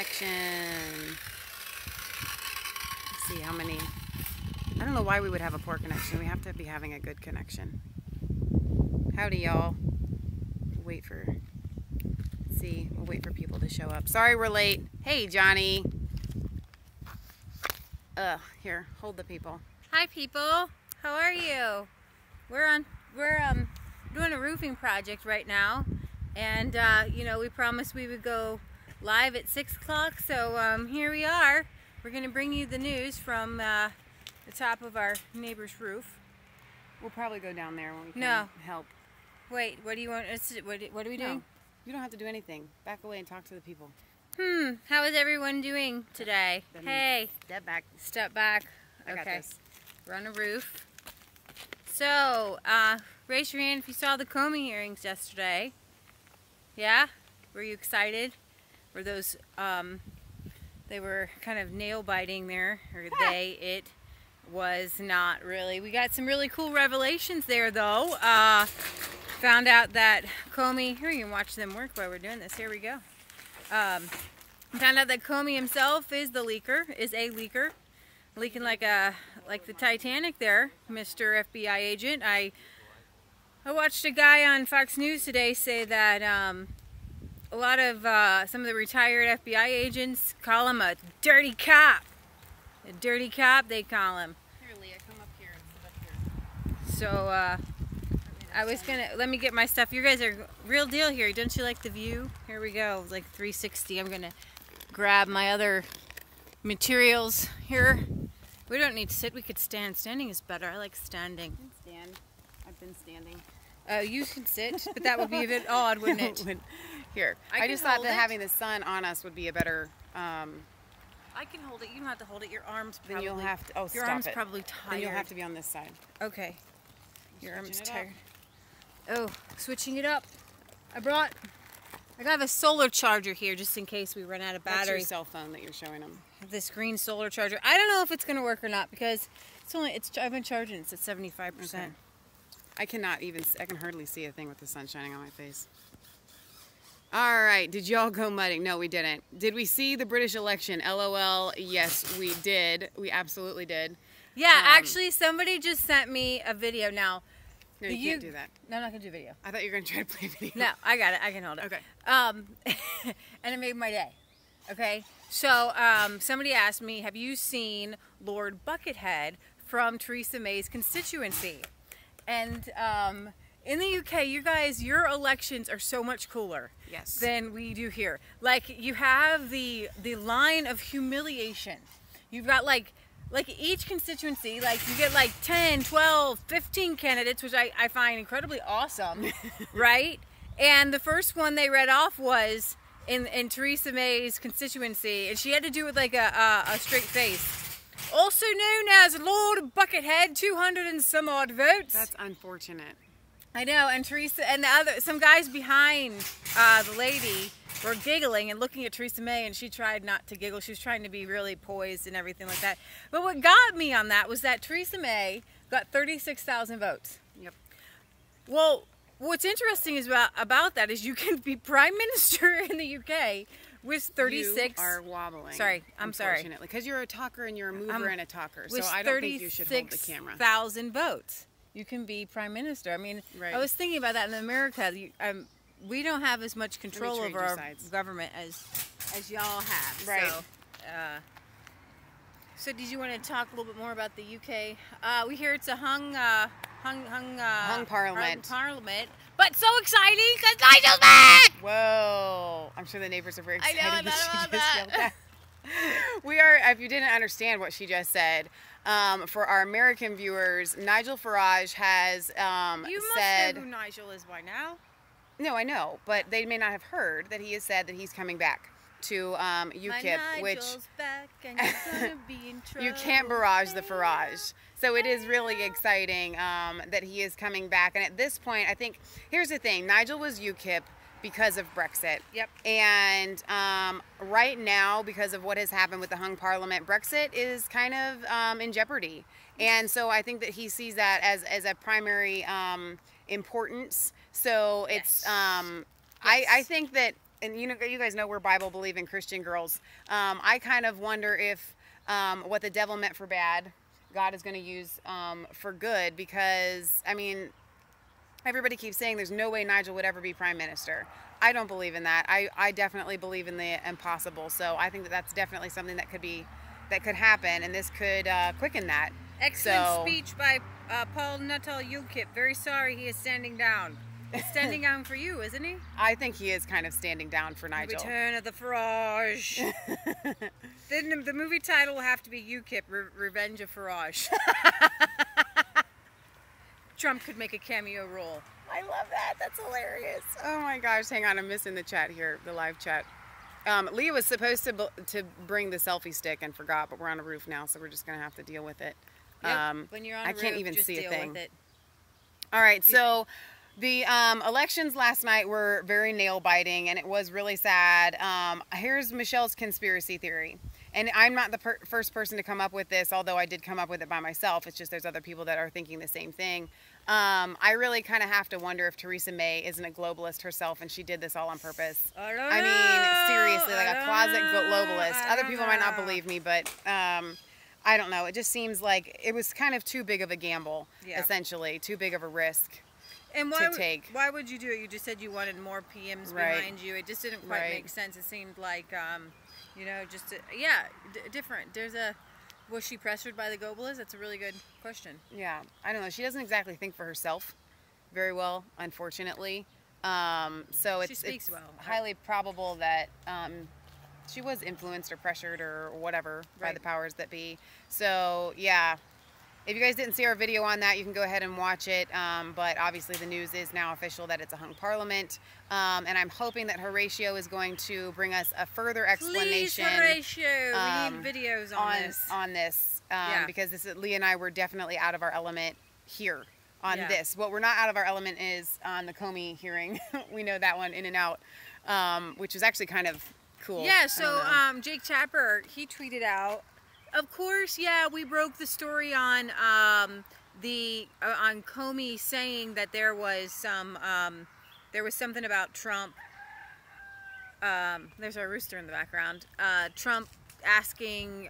connection. Let's see how many. I don't know why we would have a poor connection. We have to be having a good connection. Howdy, y'all. Wait for. Let's see. We'll wait for people to show up. Sorry we're late. Hey, Johnny. Here, hold the people. Hi, people. How are you? We're doing a roofing project right now, and you know, we promised we would go live at 6 o'clock, so here we are. We're going to bring you the news from the top of our neighbor's roof. We'll probably go down there when we can help. Wait, what do you want us to, what are we doing? No, you don't have to do anything. Back away and talk to the people. How is everyone doing today? Hey. Step back. Step back. I got Okay. this. We're on a roof. So, raise your hand if you saw the Comey hearings yesterday. Yeah? Were you excited? Were those, they were kind of nail biting there, or it was not really. We got some really cool revelations there, though. Found out that Comey, here you can watch them work while we're doing this. Here we go. Found out that Comey himself is a leaker, leaking like the Titanic there, Mr. FBI agent. I watched a guy on Fox News today say that a lot of some of the retired FBI agents call him a dirty cop. A dirty cop, they call him. Here, Leah, come up here and sit up here. So I was gonna, let me get my stuff. You guys are real deal here. Don't you like the view? Here we go, like 360. I'm gonna grab my other materials here. We don't need to sit, we could stand. Standing is better. I like standing. You can stand. I've been standing. You can sit, but that would be a bit odd, wouldn't it? Here. I just thought that having the sun on us would be a better... I can hold it. You don't have to hold it. Your arms probably... Then you'll have to... Oh, your stop arm's it. probably tired. Then you'll have to be on this side. Okay. Your arm's tired. Up. Oh, switching it up. I got a solar charger here just in case we run out of battery. That's your cell phone that you're showing them. This green solar charger. I don't know if it's going to work or not because I've been charging it at 75%. Okay. I can hardly see a thing with the sun shining on my face. All right, did y'all go mudding? No, we didn't. Did we see the British election? LOL, yes, we did. We absolutely did. Yeah, actually, somebody just sent me a video. Now, no, you can't do that. No, I'm not going to do video. I thought you were going to try to play video. No, I got it. I can hold it. Okay. And it made my day. Okay? So, somebody asked me, have you seen Lord Buckethead from Theresa May's constituency? And in the UK, you guys, your elections are so much cooler than we do here. Like, you have the line of humiliation. You've got, like each constituency, like, you get, like, 10, 12, 15 candidates, which I find incredibly awesome, right? And the first one they read off was in Theresa May's constituency, and she had to do it with, like, a straight face. Also known as Lord Buckethead, 200 and some odd votes. That's unfortunate. I know, and Theresa and some guys behind the lady were giggling and looking at Theresa May, and she tried not to giggle. She was trying to be really poised and everything like that. But what got me on that was that Theresa May got 36,000 votes. Yep. Well, what's interesting is about that is you can be prime minister in the UK with 36. You are wobbling. Sorry, I'm sorry. Unfortunately, because you're a talker and you're a mover and a talker, so With I don't think you should hold the camera. 36,000 votes. You can be prime minister. I mean, I was thinking about that in America. We don't have as much control over our government as y'all have. Right. So did you want to talk a little bit more about the UK? We hear it's a hung parliament. But so exciting because Nigel's back! Whoa! I'm sure the neighbors are very excited. I know, that she about just yelled that. We are. If you didn't understand what she just said, for our American viewers, Nigel Farage has You must know who Nigel is by now. No, I know, but they may not have heard that he has said that he's coming back to UKIP, which back and you're gonna be in trouble. You can't barrage the Farage. So it is really exciting that he is coming back. And at this point, I think, here's the thing, Nigel was UKIP because of Brexit. Yep. And right now, because of what has happened with the hung parliament, Brexit is kind of in jeopardy. And so I think that he sees that as a primary importance. So it's, I think that and you guys know we're Bible believing Christian girls. I kind of wonder if what the devil meant for bad, God is going to use for good, because I mean, everybody keeps saying there's no way Nigel would ever be prime minister. I don't believe in that. I definitely believe in the impossible. So I think that that's definitely something that could happen, and this could quicken that. Excellent speech by Paul Nuttall UKIP. Very sorry he is standing down. He's standing down for you, isn't he? I think he is kind of standing down for Nigel. Return of the Farage. The movie title will have to be UKIP, Revenge of Farage. Trump could make a cameo role. I love that. That's hilarious. Oh my gosh. Hang on. I'm missing the chat here, the live chat. Leah was supposed to bring the selfie stick and forgot, but we're on a roof now, so we're just going to have to deal with it. Yep. When you're on a I roof, can't even just see a deal thing. with it. All right. So the elections last night were very nail-biting, and it was really sad. Here's Michelle's conspiracy theory. And I'm not the first person to come up with this, although I did come up with it by myself. It's just there's other people that are thinking the same thing. I really kind of have to wonder if Theresa May isn't a globalist herself and she did this all on purpose. I mean, seriously, like a closet globalist. Other people might not believe me, but I don't know. It just seems like it was kind of too big of a gamble, essentially. Too big of a risk. And why would you do it? You just said you wanted more PMs behind you. It just didn't quite make sense. It seemed like, you know, just, different. Was she pressured by the globalists? That's a really good question. Yeah, I don't know. She doesn't exactly think for herself very well, unfortunately. So it's highly probable that she was influenced or pressured or whatever by the powers that be. So, yeah. If you guys didn't see our video on that, you can go ahead and watch it. But obviously the news is now official that it's a hung parliament. And I'm hoping that Horatio is going to bring us a further explanation. Please, Horatio. We need videos on this. Because Leah and I were definitely out of our element here on this. What we're not out of our element is on the Comey hearing. We know that one in and out, which was actually kind of cool. Yeah, so Jake Tapper, he tweeted out, of course, we broke the story on on Comey saying that there was something about Trump. There's our rooster in the background. Trump asking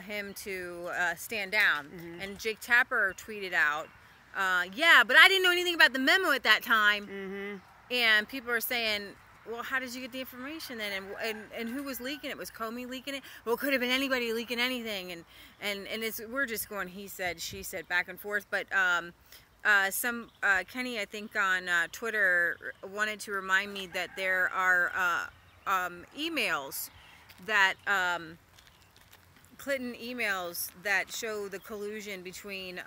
him to stand down, and Jake Tapper tweeted out, but I didn't know anything about the memo at that time. And people are saying, well, how did you get the information then? And who was leaking it? Was Comey leaking it? Well, it could have been anybody leaking anything. And we're just going he said, she said, back and forth. But Kenny, I think on Twitter, wanted to remind me that there are emails that Clinton emails that show the collusion between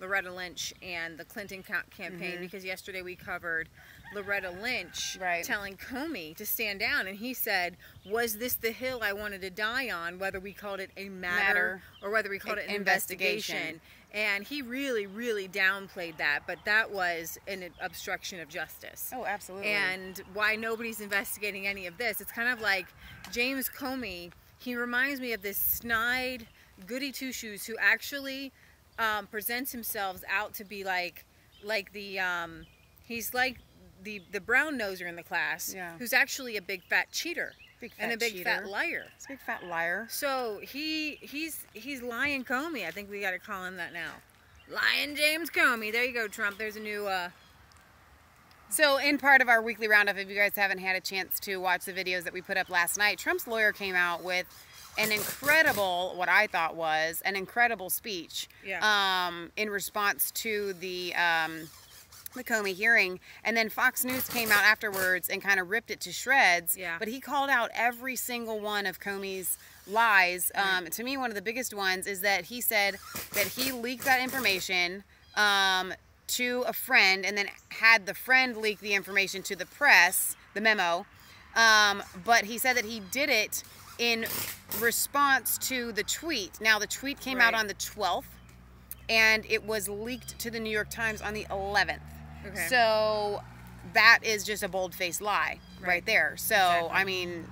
Loretta Lynch and the Clinton campaign, because yesterday we covered Loretta Lynch telling Comey to stand down, and he said, was this the hill I wanted to die on, whether we called it a matter or whether we called it an investigation. And he really, really downplayed that, but that was an obstruction of justice. Oh, absolutely. And why nobody's investigating any of this, it's kind of like James Comey, he reminds me of this snide goody two-shoes who actually presents himself out to be like the he's like the brown noser in the class, who's actually a big fat cheater and a big fat liar. He's a big fat liar. So he's lying Comey. I think we got to call him that now. Lying James Comey. There you go, Trump. There's a new. So in part of our weekly roundup, if you guys haven't had a chance to watch the videos that we put up last night, Trump's lawyer came out with an incredible, what I thought was an incredible speech in response to the Comey hearing, and then Fox News came out afterwards and kind of ripped it to shreds. But he called out every single one of Comey's lies. To me, one of the biggest ones is that he said that he leaked that information to a friend, and then had the friend leak the information to the press, the memo. But he said that he did it in response to the tweet. Now, the tweet came out on the 12th, and it was leaked to the New York Times on the 11th. Okay. So that is just a bold-faced lie right there. So, I mean,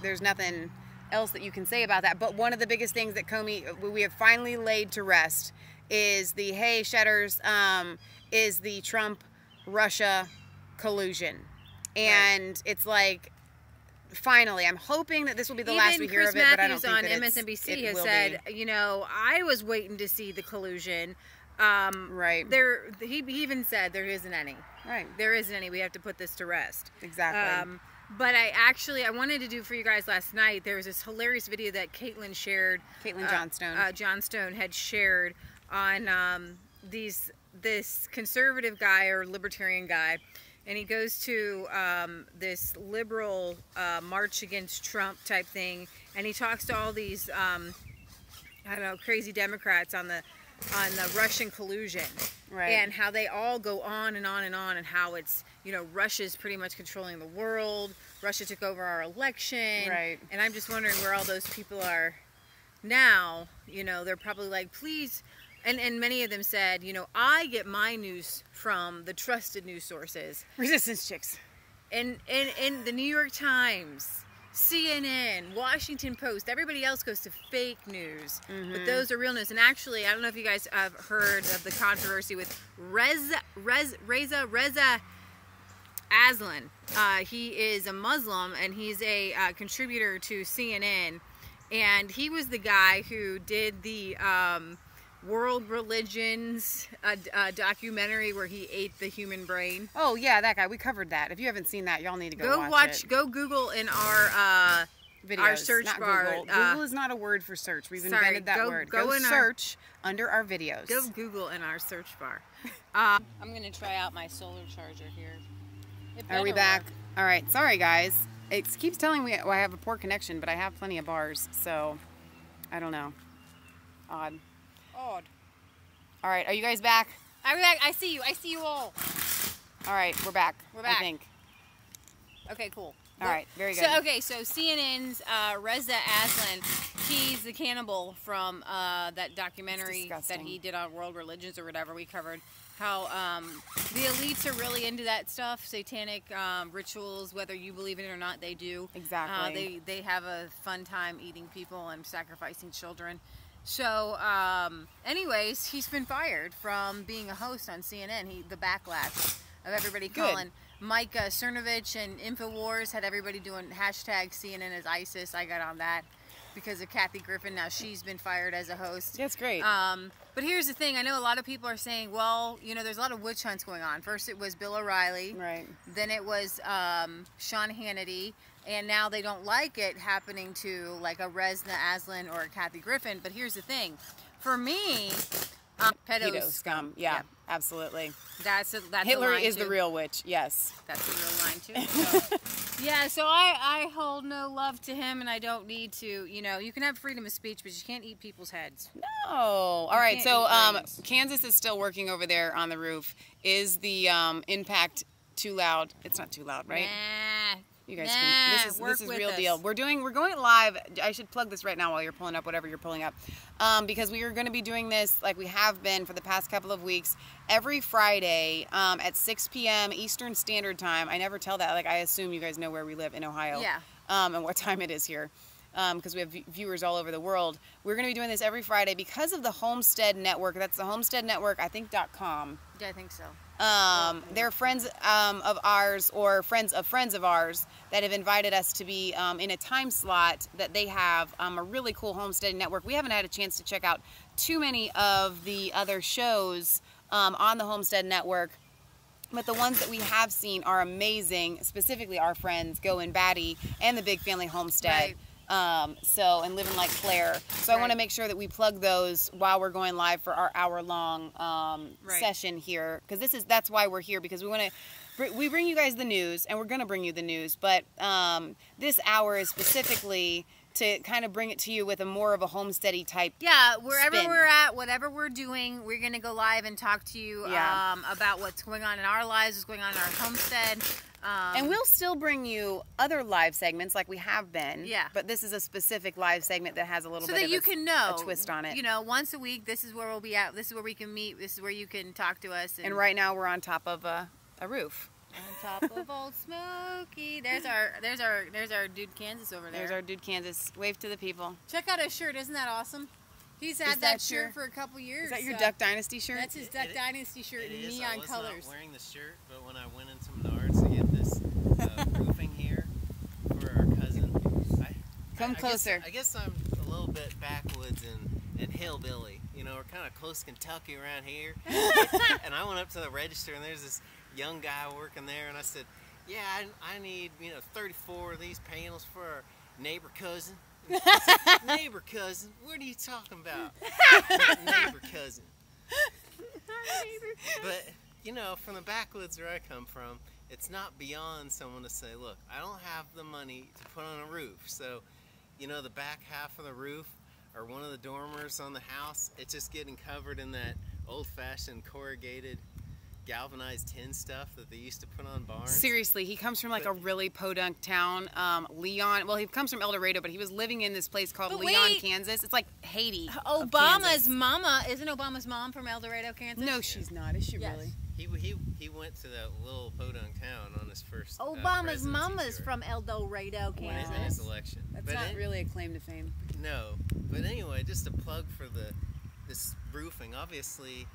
there's nothing else that you can say about that. But one of the biggest things that Comey, we have finally laid to rest is the, hey, Shedders, is the Trump-Russia collusion. And it's like, finally, I'm hoping that this will be the last we hear of it, but I don't think that MSNBC has said, you know, I was waiting to see the collusion. Right. He even said there isn't any. Right. There isn't any. We have to put this to rest. Exactly. But I wanted to do for you guys last night. There was this hilarious video that Caitlin shared. Caitlin Johnstone. Johnstone had shared on this conservative guy or libertarian guy. And he goes to this liberal march against Trump type thing, and he talks to all these I don't know, crazy Democrats on the Russian collusion, right? And how they all go on and on and on, and how it's, you know, Russia's pretty much controlling the world. Russia took over our election, right? And I'm just wondering where all those people are now. You know, they're probably like, please. And many of them said, you know, I get my news from the trusted news sources. Resistance chicks. And the New York Times, CNN, Washington Post, everybody else goes to fake news. But those are real news. And actually, I don't know if you guys have heard of the controversy with Reza Aslan. He is a Muslim, and he's a contributor to CNN. And he was the guy who did the World Religions documentary where he ate the human brain. Oh yeah, that guy. We covered that. If you haven't seen that, y'all need to go watch it. Go Google in our videos, our search not bar. Google. Google is not a word for search. We've invented that word. Go search under our videos. Go Google in our search bar. I'm gonna try out my solar charger here. Are we back? All right. Sorry guys. It keeps telling me I have a poor connection, but I have plenty of bars, so I don't know. Odd. All right, are you guys back? I'm back. I see you. I see you all. All right, we're back. We're back. I think. Okay, cool. All right, very good. So CNN's Reza Aslan, he's the cannibal from that documentary that he did on World Religions or whatever. We covered how the elites are really into that stuff, satanic rituals, whether you believe in it or not, they do. Exactly. They have a fun time eating people and sacrificing children. So, anyways, he's been fired from being a host on CNN. The backlash of everybody calling Mike Cernovich and InfoWars had everybody doing hashtag CNN as ISIS. I got on that because of Kathy Griffin. Now she's been fired as a host. That's great. But here's the thing. I know a lot of people are saying, well, you know, there's a lot of witch hunts going on. First it was Bill O'Reilly. Right. Then it was Sean Hannity. And now they don't like it happening to like a Reza Aslan or a Kathy Griffin. But here's the thing. For me, pedo scum. Yeah, absolutely. That's Hitler a line is too. The real witch. Yes. That's a real line too. So, yeah, so I hold no love to him, and I don't need to. You know, you can have freedom of speech, but you can't eat people's heads. No. All right. So Kansas is still working over there on the roof. Is the impact too loud? It's not too loud, right? Nah. You guys can. This is real deal. We're going live. I should plug this right now while you're pulling up whatever you're pulling up, because we are going to be doing this like we have been for the past couple of weeks, every Friday at 6 p.m. Eastern Standard Time. I never tell that. Like I assume you guys know where we live in Ohio. Yeah. And what time it is here. Because we have viewers all over the world. We're going to be doing this every Friday because of the Homestead Network. That's the Homestead Network, I think, .com. Yeah, I think so. They're friends of ours or friends of ours that have invited us to be in a time slot that they have a really cool homesteading network. We haven't had a chance to check out too many of the other shows on the Homestead Network, but the ones that we have seen are amazing, specifically our friends Go and Batty and the Big Family Homestead. Right. And Living Like Claire. So I want to make sure that we plug those while we're going live for our hour-long session here, because that's why we're here, because we bring you guys the news, and we're going to bring you the news, but this hour is specifically to kind of bring it to you with a more of a homesteady type wherever spin. We're at, whatever we're doing, we're going to go live and talk to you about what's going on in our lives, what's going on in our homestead. And we'll still bring you other live segments like we have been. Yeah. But this is a specific live segment that has a little bit so that of you can know, a twist on it. You know, once a week, this is where we'll be at. This is where we can meet. This is where you can talk to us. And right now we're on top of a roof. On top of Old Smoky. There's our dude Kansas over there. There's our dude Kansas. Wave to the people. Check out his shirt. Isn't that awesome? He's had that shirt for a couple years. Is that your Duck Dynasty shirt? That's his Duck Dynasty shirt in neon colors. I was not wearing the shirt, but when I went into Menards to get this roofing here for our cousin, Come closer. I guess I'm a little bit backwoods and hillbilly. You know, we're kind of close to Kentucky around here. And I went up to the register, and there's this young guy working there, and I said, yeah, I need, 34 of these panels for our neighbor cousin. Said, neighbor cousin? What are you talking about? Neighbor cousin. But, from the backwoods where I come from, it's not beyond someone to say, look, I don't have the money to put on a roof. So, the back half of the roof or one of the dormers on the house, it's just getting covered in that old-fashioned corrugated galvanized tin stuff that they used to put on barns. Seriously, he comes from like a really podunk town, Leon. Well, he comes from El Dorado, but he was living in this place called Leon, Kansas. It's like Haiti. Obama's mama, isn't Obama's mom from El Dorado, Kansas? No, she's not. Is she really? He went to that little podunk town on his first Obama's mama's from El Dorado, Kansas. In his election. That's not really a claim to fame. No, but anyway, just a plug for this roofing. Obviously,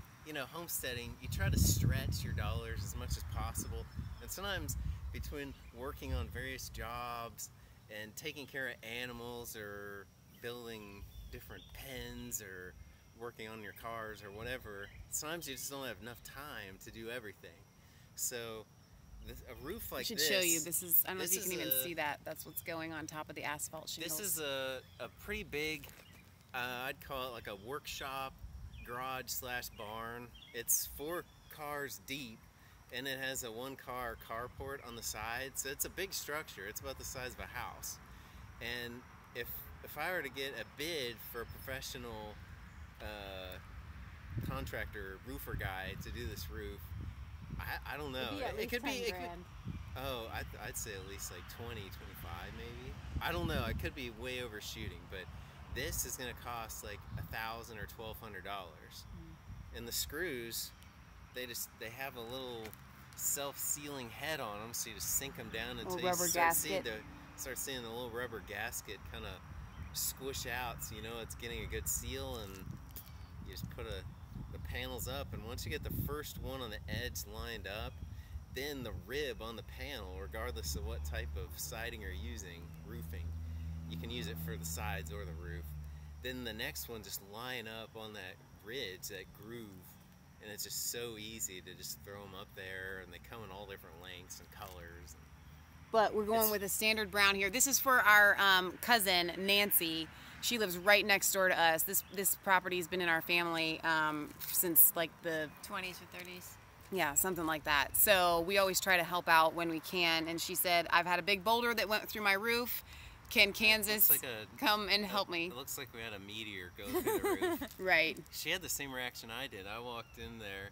homesteading, you try to stretch your dollars as much as possible, and sometimes between working on various jobs and taking care of animals or building different pens or working on your cars or whatever, sometimes you just don't have enough time to do everything. So a roof like this... I should show you. This is, I don't know if you can even see that. That's what's going on top of the asphalt shingles. This is a pretty big, I'd call it like a workshop, garage / barn. It's 4 cars deep, and it has a 1-car carport on the side, so it's a big structure. It's about the size of a house. And if I were to get a bid for a professional contractor, roofer guy to do this roof, I don't know. It could be oh, I'd say at least like 20, 25 maybe. I don't know. I could be way overshooting, but this is going to cost like $1,000 or $1,200. And the screws, they have a little self-sealing head on them, so you just sink them down until you start seeing the little rubber gasket kind of squish out, so it's getting a good seal, and you just put the panels up, and once you get the first one on the edge lined up, then the rib on the panel, regardless of what type of siding you're using, roofing, you can use it for the sides or the roof. Then the next one just line up on that ridge, that groove, and it's just so easy to just throw them up there, and they come in all different lengths and colors. But we're going with a standard brown here. This is for our cousin, Nancy. She lives right next door to us. This property's been in our family since like the 20s or 30s. Yeah, something like that. So we always try to help out when we can. And she said, I've had a big boulder that went through my roof. Can Kansas come and help me? It looks like we had a meteor go through the roof. Right. She had the same reaction I did. I walked in there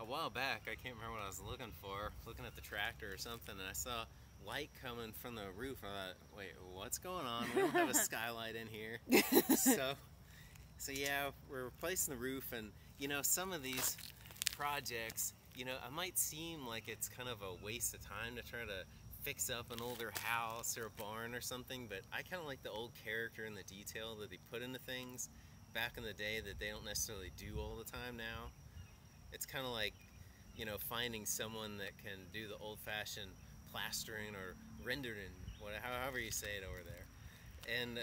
a while back. I can't remember what I was looking for, looking at the tractor or something, and I saw light coming from the roof. I thought, wait, what's going on? We don't have a skylight in here. So yeah, we're replacing the roof, and some of these projects, it might seem like it's kind of a waste of time to try to fix up an older house or a barn or something, but I kind of like the old character and the detail that they put into things back in the day that they don't necessarily do all the time now. It's kind of like, finding someone that can do the old-fashioned plastering or rendering, however you say it over there, and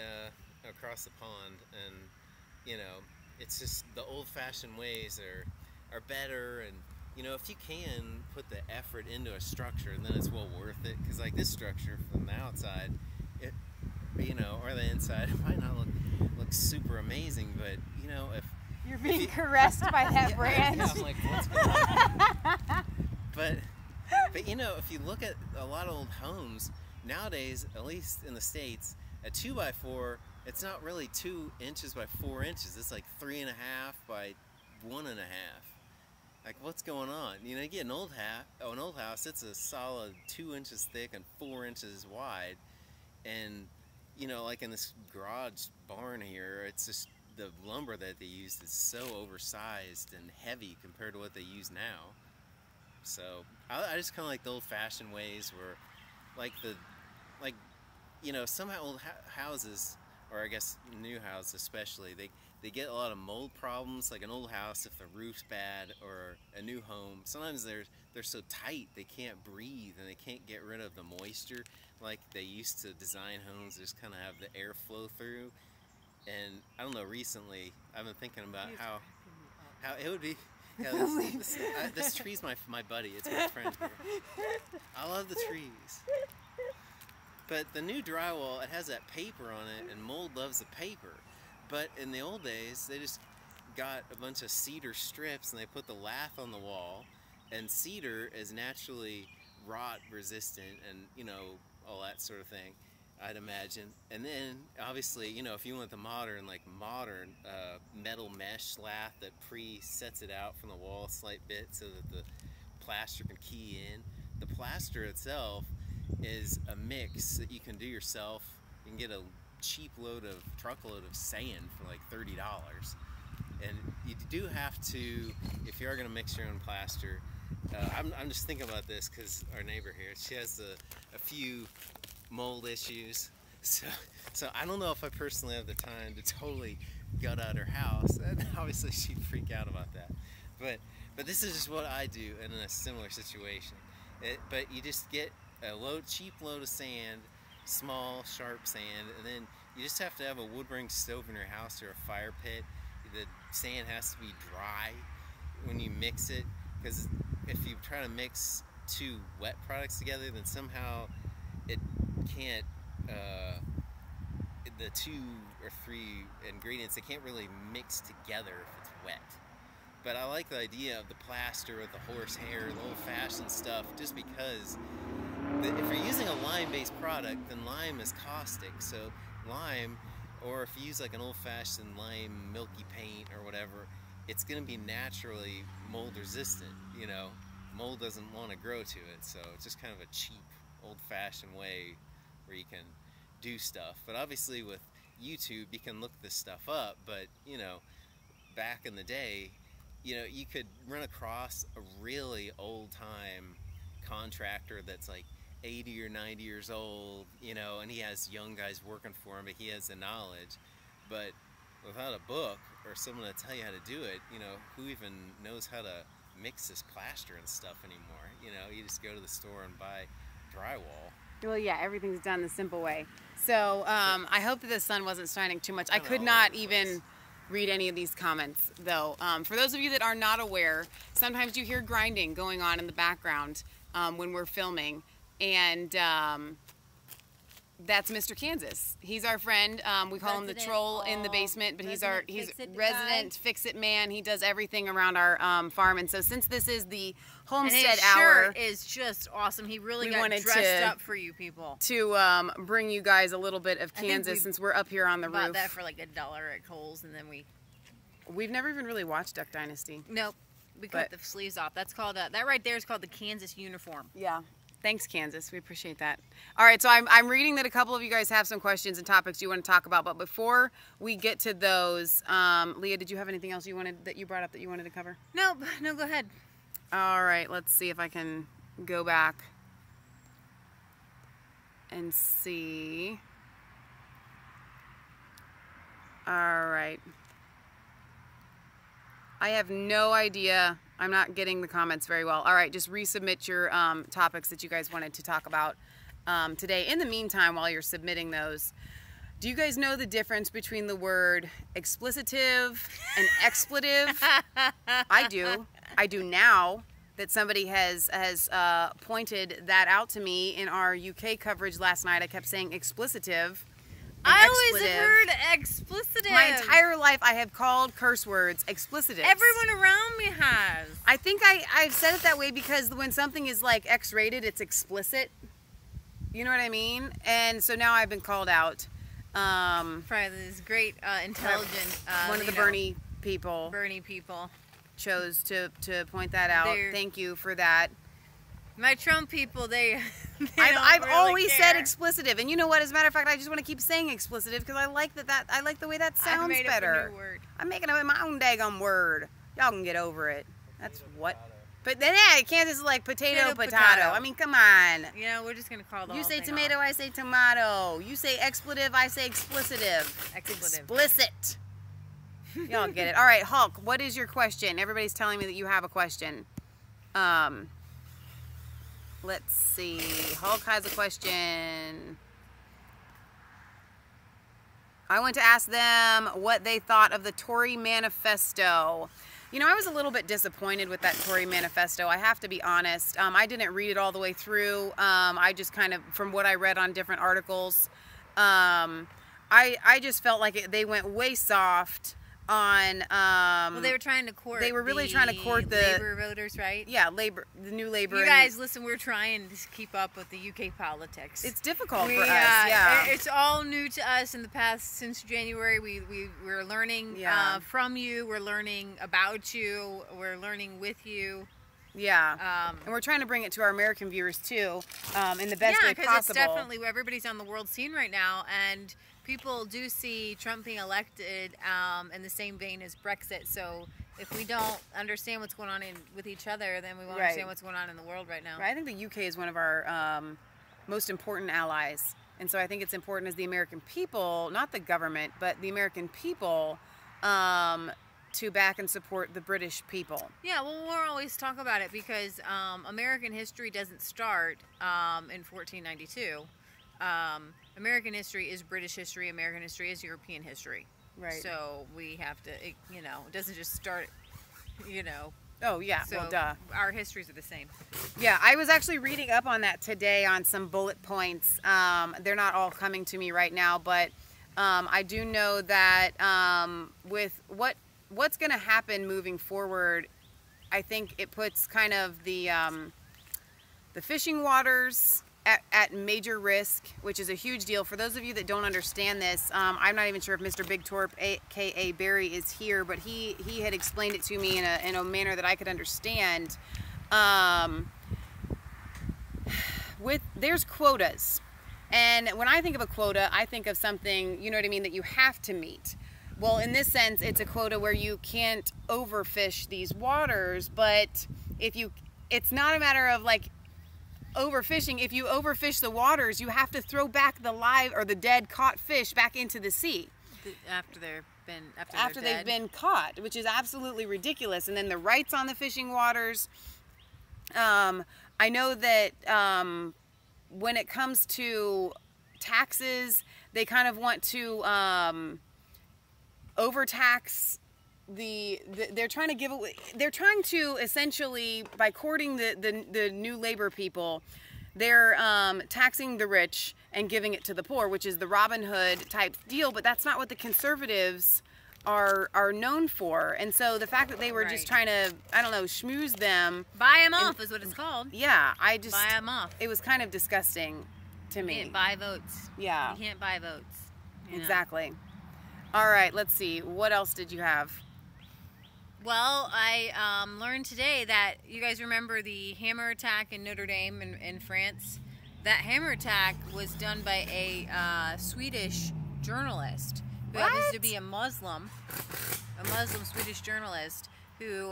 across the pond, and it's just the old-fashioned ways are better, and if you can put the effort into a structure, then it's well worth it, because like this structure from the outside, or the inside, it might not look super amazing, but if you're being caressed by that brand. Yeah, I'm like, what's going on? But if you look at a lot of old homes nowadays, at least in the States, a 2x4, it's not really 2 inches by 4 inches. It's like 3.5 by 1.5. Like, what's going on? You get an old house, it's a solid 2 inches thick and 4 inches wide, and like in this garage barn here, it's just the lumber that they used is so oversized and heavy compared to what they use now. So I just kind of like the old-fashioned ways where, some old houses, or I guess new houses especially, they get a lot of mold problems, like an old house if the roof's bad, or a new home. Sometimes they're so tight they can't breathe and they can't get rid of the moisture like they used to design homes. Just kind of have the air flow through. And I don't know, recently I've been thinking about how it would be. Yeah, this tree's my buddy. It's my friend here. I love the trees. But the new drywall, it has that paper on it, and mold loves the paper. But in the old days, they just got a bunch of cedar strips and they put the lath on the wall. And cedar is naturally rot resistant and, you know, all that sort of thing, I'd imagine. And then, obviously, you know, if you want the modern metal mesh lath that pre-sets it out from the wall a slight bit so that the plaster can key in, the plaster itself is a mix that you can do yourself. You can get a cheap truckload of sand for like $30. And you do have to, if you are going to mix your own plaster, I'm just thinking about this because our neighbor here, she has a few mold issues. So I don't know if I personally have the time to totally gut out her house, and obviously she'd freak out about that. But this is just what I do in a similar situation. But you just get a cheap load of sand, small, sharp sand, and then you just have to have a wood burning stove in your house or a fire pit. The sand has to be dry when you mix it, because if you try to mix two wet products together, then somehow it can't, the 2 or 3 ingredients, they can't really mix together if it's wet. But I like the idea of the plaster with the horsehair, the old-fashioned stuff, just because if you're using a lime-based product, then lime is caustic. So lime, or if you use like an old-fashioned lime milky paint or whatever, it's going to be naturally mold-resistant. You know, mold doesn't want to grow to it, so it's just kind of a cheap, old-fashioned way where you can do stuff. But obviously with YouTube, you can look this stuff up. But you know, back in the day, you know, you could run across a really old-time contractor that's like 80 or 90 years old, you know, and he has young guys working for him, but he has the knowledge. But without a book or someone to tell you how to do it, you know, who even knows how to mix this plaster and stuff anymore? You know, you just go to the store and buy drywall. Well, yeah, everything's done the simple way. So I hope that the sun wasn't shining too much. I could not even read any of these comments, though. For those of you that are not aware, sometimes you hear grinding going on in the background when we're filming, and that's Mr. Kansas. He's our friend. We call him the troll in the basement, but he's resident fix-it man. He does everything around our farm. And so since this is the homestead hour, shirt is just awesome. He really got dressed up for you people. To bring you guys a little bit of Kansas since we're up here on the roof. Bought that for like $1 at Kohl's, and then we've never even really watched Duck Dynasty. Nope. We cut the sleeves off. That's called that right there is called the Kansas uniform. Yeah. Thanks, Kansas. We appreciate that. All right, so I'm reading that a couple of you guys have some questions and topics you want to talk about, but before we get to those, Leah, did you have anything else that you brought up that you wanted to cover? Nope. No, go ahead. All right, let's see if I can go back and see. All right. I have no idea. I'm not getting the comments very well. All right, just resubmit your topics that you guys wanted to talk about today. In the meantime, while you're submitting those, do you guys know the difference between the word explicitive and expletive? I do. I do now that somebody has pointed that out to me in our UK coverage last night. I kept saying explicitive. I always have heard explicitive. My entire life I have called curse words explicitives. Everyone around me has. I think I've said it that way because when something is like X-rated, it's explicit. You know what I mean? And so now I've been called out. Probably this great, intelligent... one of the Bernie people. Bernie people. Chose to point that out. Thank you for that. My Trump people, I've always said explicitive, and you know what? As a matter of fact, I just want to keep saying explicitive because I like I like the way that sounds better. I'm making up my own daggone word. Y'all can get over it. That's what. But then, yeah, Kansas is like potato. I mean, come on. You know, we're just gonna call the You whole say thing tomato, off. I say tomato. You say expletive, I say explicitive. Expletive. Explicit. Y'all get it. All right, Hulk, what is your question? Everybody's telling me that you have a question. Let's see. Hulk has a question. I want to ask them what they thought of the Tory manifesto. You know, I was a little bit disappointed with that Tory manifesto. I have to be honest. I didn't read it all the way through. I just kind of, from what I read on different articles, I just felt like they went way soft on. Well, they were trying to court. They were really trying to court the Labour voters, right? Yeah, the new Labour. You guys, listen, we're trying to keep up with the UK politics. It's difficult for us. Yeah, it's all new to us in the past. Since January, we're learning from you. We're learning about you. We're learning with you. Yeah, and we're trying to bring it to our American viewers too, in the best way possible. Yeah, because it's definitely, everybody's on the world scene right now, and people do see Trump being elected in the same vein as Brexit. So if we don't understand what's going on with each other, then we won't understand what's going on in the world right now. Right. I think the UK is one of our most important allies, and so I think it's important as the American people, not the government, but the American people, to back and support the British people. Yeah, well, we'll always talk about it because American history doesn't start in 1492. American history is British history. American history is European history. Right. So we have to, it doesn't just start, Oh, yeah. So well, duh. Our histories are the same. Yeah, I was actually reading up on that today on some bullet points. They're not all coming to me right now, but I do know that with what's going to happen moving forward, I think it puts kind of the fishing waters at major risk, which is a huge deal. For those of you that don't understand this, I'm not even sure if Mr. Big Torp, aka Barry, is here, but he had explained it to me in a manner that I could understand. There's quotas, and when I think of a quota, I think of something, you know what I mean, that you have to meet. Well, in this sense, it's a quota where you can't overfish these waters, but it's not a matter of like overfishing. If you overfish the waters, you have to throw back the live or the dead caught fish back into the sea after they've been caught, which is absolutely ridiculous. And then the rights on the fishing waters. I know that when it comes to taxes, they kind of want to overtax they're trying to give away, they're trying to essentially, by courting the new Labor people, they're taxing the rich and giving it to the poor, which is the Robin Hood type deal, but that's not what the conservatives are known for. And so the fact that they were just trying to, I don't know, schmooze them. Buy them off is what it's called. Yeah, buy them off. It was kind of disgusting to me. You can't buy votes. Yeah. You can't buy votes. Exactly. All right, let's see. What else did you have? Well, I learned today that you guys remember the hammer attack in Notre Dame in France? That hammer attack was done by a Swedish journalist who happens to be a Muslim Swedish journalist who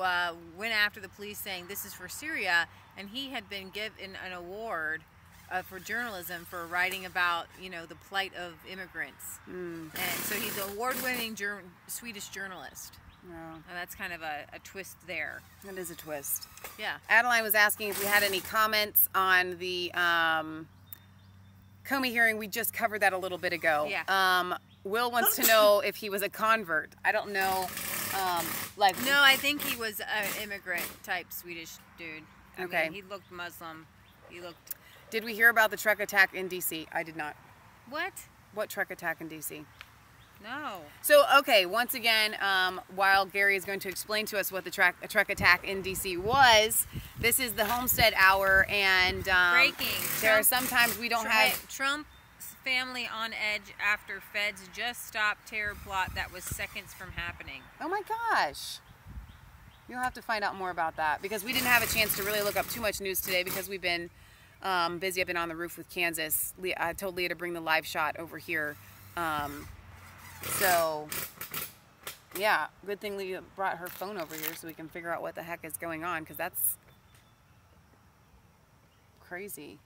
went after the police saying this is for Syria, and he had been given an award for journalism for writing about, the plight of immigrants. And so he's an award-winning Swedish journalist. Yeah. And that's kind of a twist there. That is a twist. Yeah. Adeline was asking if we had any comments on the Comey hearing. We just covered that a little bit ago. Yeah. Will wants to know if he was a convert. I don't know. No, I think he was an immigrant type Swedish dude. I mean, he looked Muslim. Did we hear about the truck attack in D.C.? I did not. What? What truck attack in D.C.? No. So, okay, once again, while Gary is going to explain to us what the truck attack in D.C. was, this is the Homestead Hour, and breaking. There are sometimes we don't have... Trump's family on edge after feds just stopped terror plot that was seconds from happening. Oh my gosh. You'll have to find out more about that, because we didn't have a chance to really look up too much news today because we've been busy. I've been on the roof with Kansas. I told Leah to bring the live shot over here. So, yeah, good thing Leah brought her phone over here so we can figure out what the heck is going on, because that's crazy.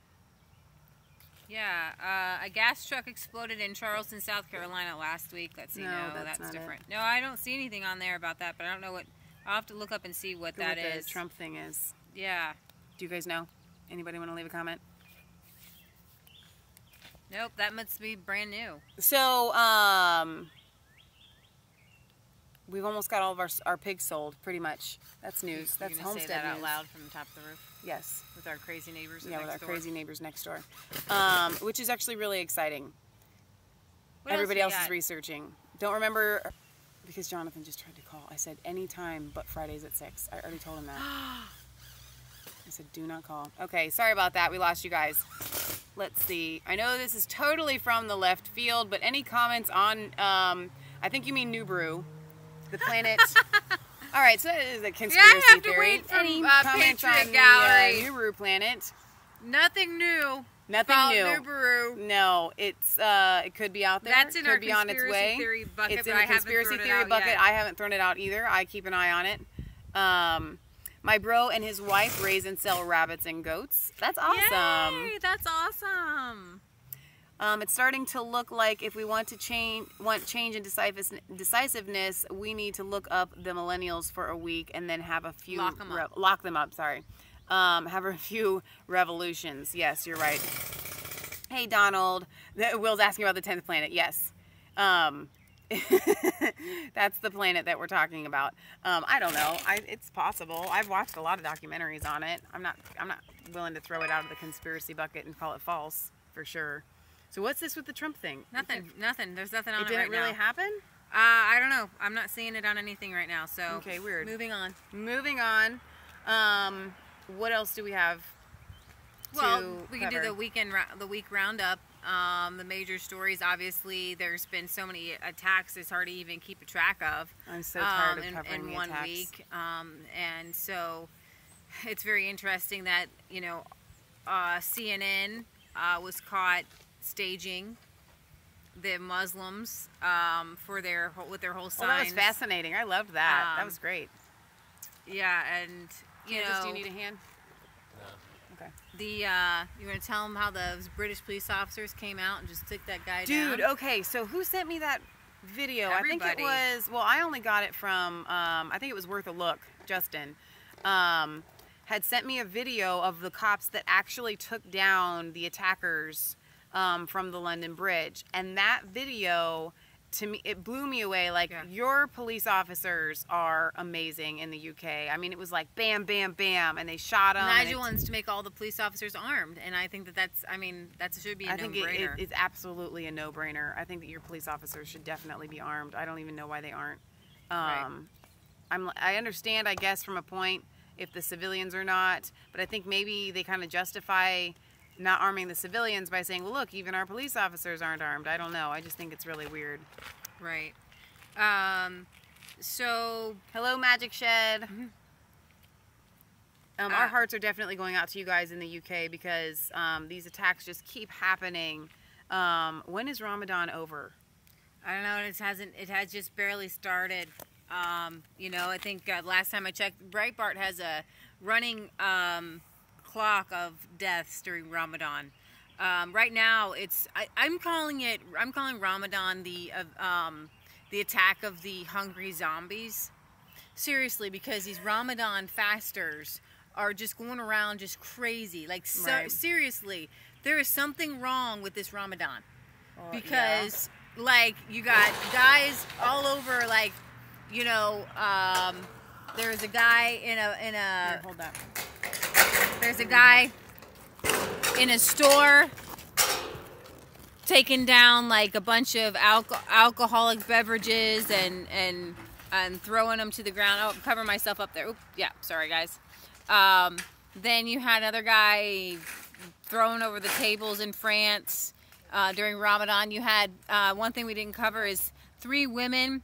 Yeah, a gas truck exploded in Charleston, South Carolina last week. Let's see. No, No, that's that's not different. No, I don't see anything on there about that, but I don't know what. I'll have to look up and see what that What is. the Trump thing is. Yeah. Do you guys know? Anybody want to leave a comment? Nope, that must be brand new. So, we've almost got all of our pigs sold, pretty much. That's news. You're That's gonna homestead say that out news. loud from the top of the roof Yes. with our crazy neighbors. Yeah, with our next door. crazy neighbors next door. Which is actually really exciting. What Everybody else else we is got? researching. Don't remember, because Jonathan just tried to call. I said anytime but Fridays at 6. I already told him that. I said do not call. Okay, sorry about that. We lost you guys. Let's see. I know this is totally from the left field, but any comments on, I think you mean Nibiru, the planet. All right, so that is a conspiracy have to theory. wait for, any comments Patriot on Gallery. the Nibiru planet? Nothing new. Nothing about new. Nibiru. No, it's it could be out there. That's in could our be on its conspiracy way. theory bucket, It's but in I the haven't conspiracy thrown it theory out bucket. yet. I haven't thrown it out either. I keep an eye on it. My bro and his wife raise and sell rabbits and goats. That's awesome. Yay, that's awesome. It's starting to look like if we want change and decisiveness, we need to look up the millennials for a week and then have a few lock them up. Sorry, have a few revolutions. Yes, you're right. Hey Donald, Will's asking about the 10th planet. Yes, that's the planet that we're talking about. I don't know. It's possible. I've watched a lot of documentaries on it. I'm not willing to throw it out of the conspiracy bucket and call it false for sure. So what's this with the Trump thing? Nothing. There's nothing on it right now. It didn't really happen? I don't know. I'm not seeing it on anything right now. So okay, weird. Moving on. Moving on. What else do we have? Well, we can do the week roundup. The major stories. Obviously, there's been so many attacks; it's hard to even keep a track of. I'm so tired of covering in the one attacks. week. And so, it's very interesting that CNN was caught staging the Muslims with their whole signs. Well, that was fascinating. I loved that. That was great. Yeah, and do you need a hand? No. Okay. You want to tell them how those British police officers came out and just took that guy down? Dude, okay, so who sent me that video? Everybody. I think it was, well, I only got it from, I think it was Worth a Look, Justin, had sent me a video of the cops that actually took down the attackers from the London Bridge. And that video, to me, it blew me away. Like, your police officers are amazing in the UK. I mean, it was like bam, bam, bam, and they shot them. Nigel wants to make all the police officers armed, and I think that should be a no-brainer. I think it's absolutely a no-brainer. I think that your police officers should definitely be armed. I don't even know why they aren't. Right. I understand, I guess, from a point if the civilians are not, but I think maybe they kind of justify not arming the civilians by saying, well, look, even our police officers aren't armed. I don't know. I just think it's really weird. Right. So, hello, Magic Shed. Our hearts are definitely going out to you guys in the UK because these attacks just keep happening. When is Ramadan over? I don't know. It has just barely started. I think last time I checked, Breitbart has a running clock of deaths during Ramadan. Right now, I'm calling Ramadan the attack of the hungry zombies. Seriously, because these Ramadan fasters are just going around just crazy. Like, seriously, there is something wrong with this Ramadan. Because, like, you got guys all over, like, there's a guy Here, hold that. There's a guy in a store taking down like a bunch of alcoholic beverages and throwing them to the ground. Oh, I'm covering myself up there. Oop, yeah, sorry guys. Then you had another guy throwing over the tables in France during Ramadan. You had one thing we didn't cover is 3 women.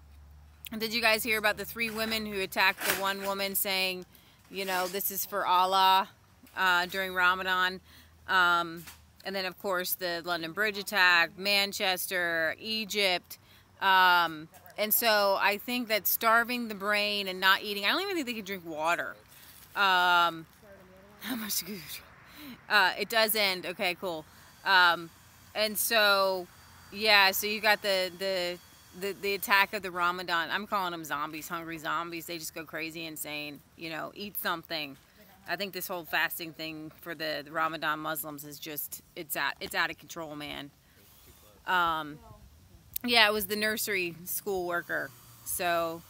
Did you guys hear about the 3 women who attacked the one woman saying, this is for Allah during Ramadan? And then, of course, the London Bridge attack, Manchester, Egypt. And so I think that starving the brain and not eating, I don't even think they can drink water. How much? It does end. Okay, cool. And so, yeah, so you got the attack of the Ramadan. I'm calling them zombies, hungry zombies. They just go crazy, insane. You know, eat something. I think this whole fasting thing for the Ramadan Muslims is just, it's out of control, man. Yeah, it was the nursery school worker. So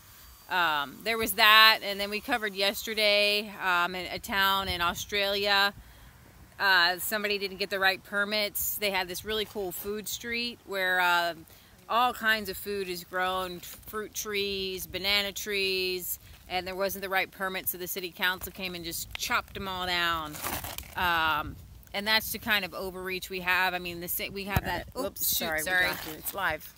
there was that, and then we covered yesterday in a town in Australia. Somebody didn't get the right permits. They had this really cool food street where all kinds of food is grown, fruit trees, banana trees, and there wasn't the right permit, so the city council came and just chopped them all down. And that's the kind of overreach we have. I mean, we have that. Oops, sorry. It's live.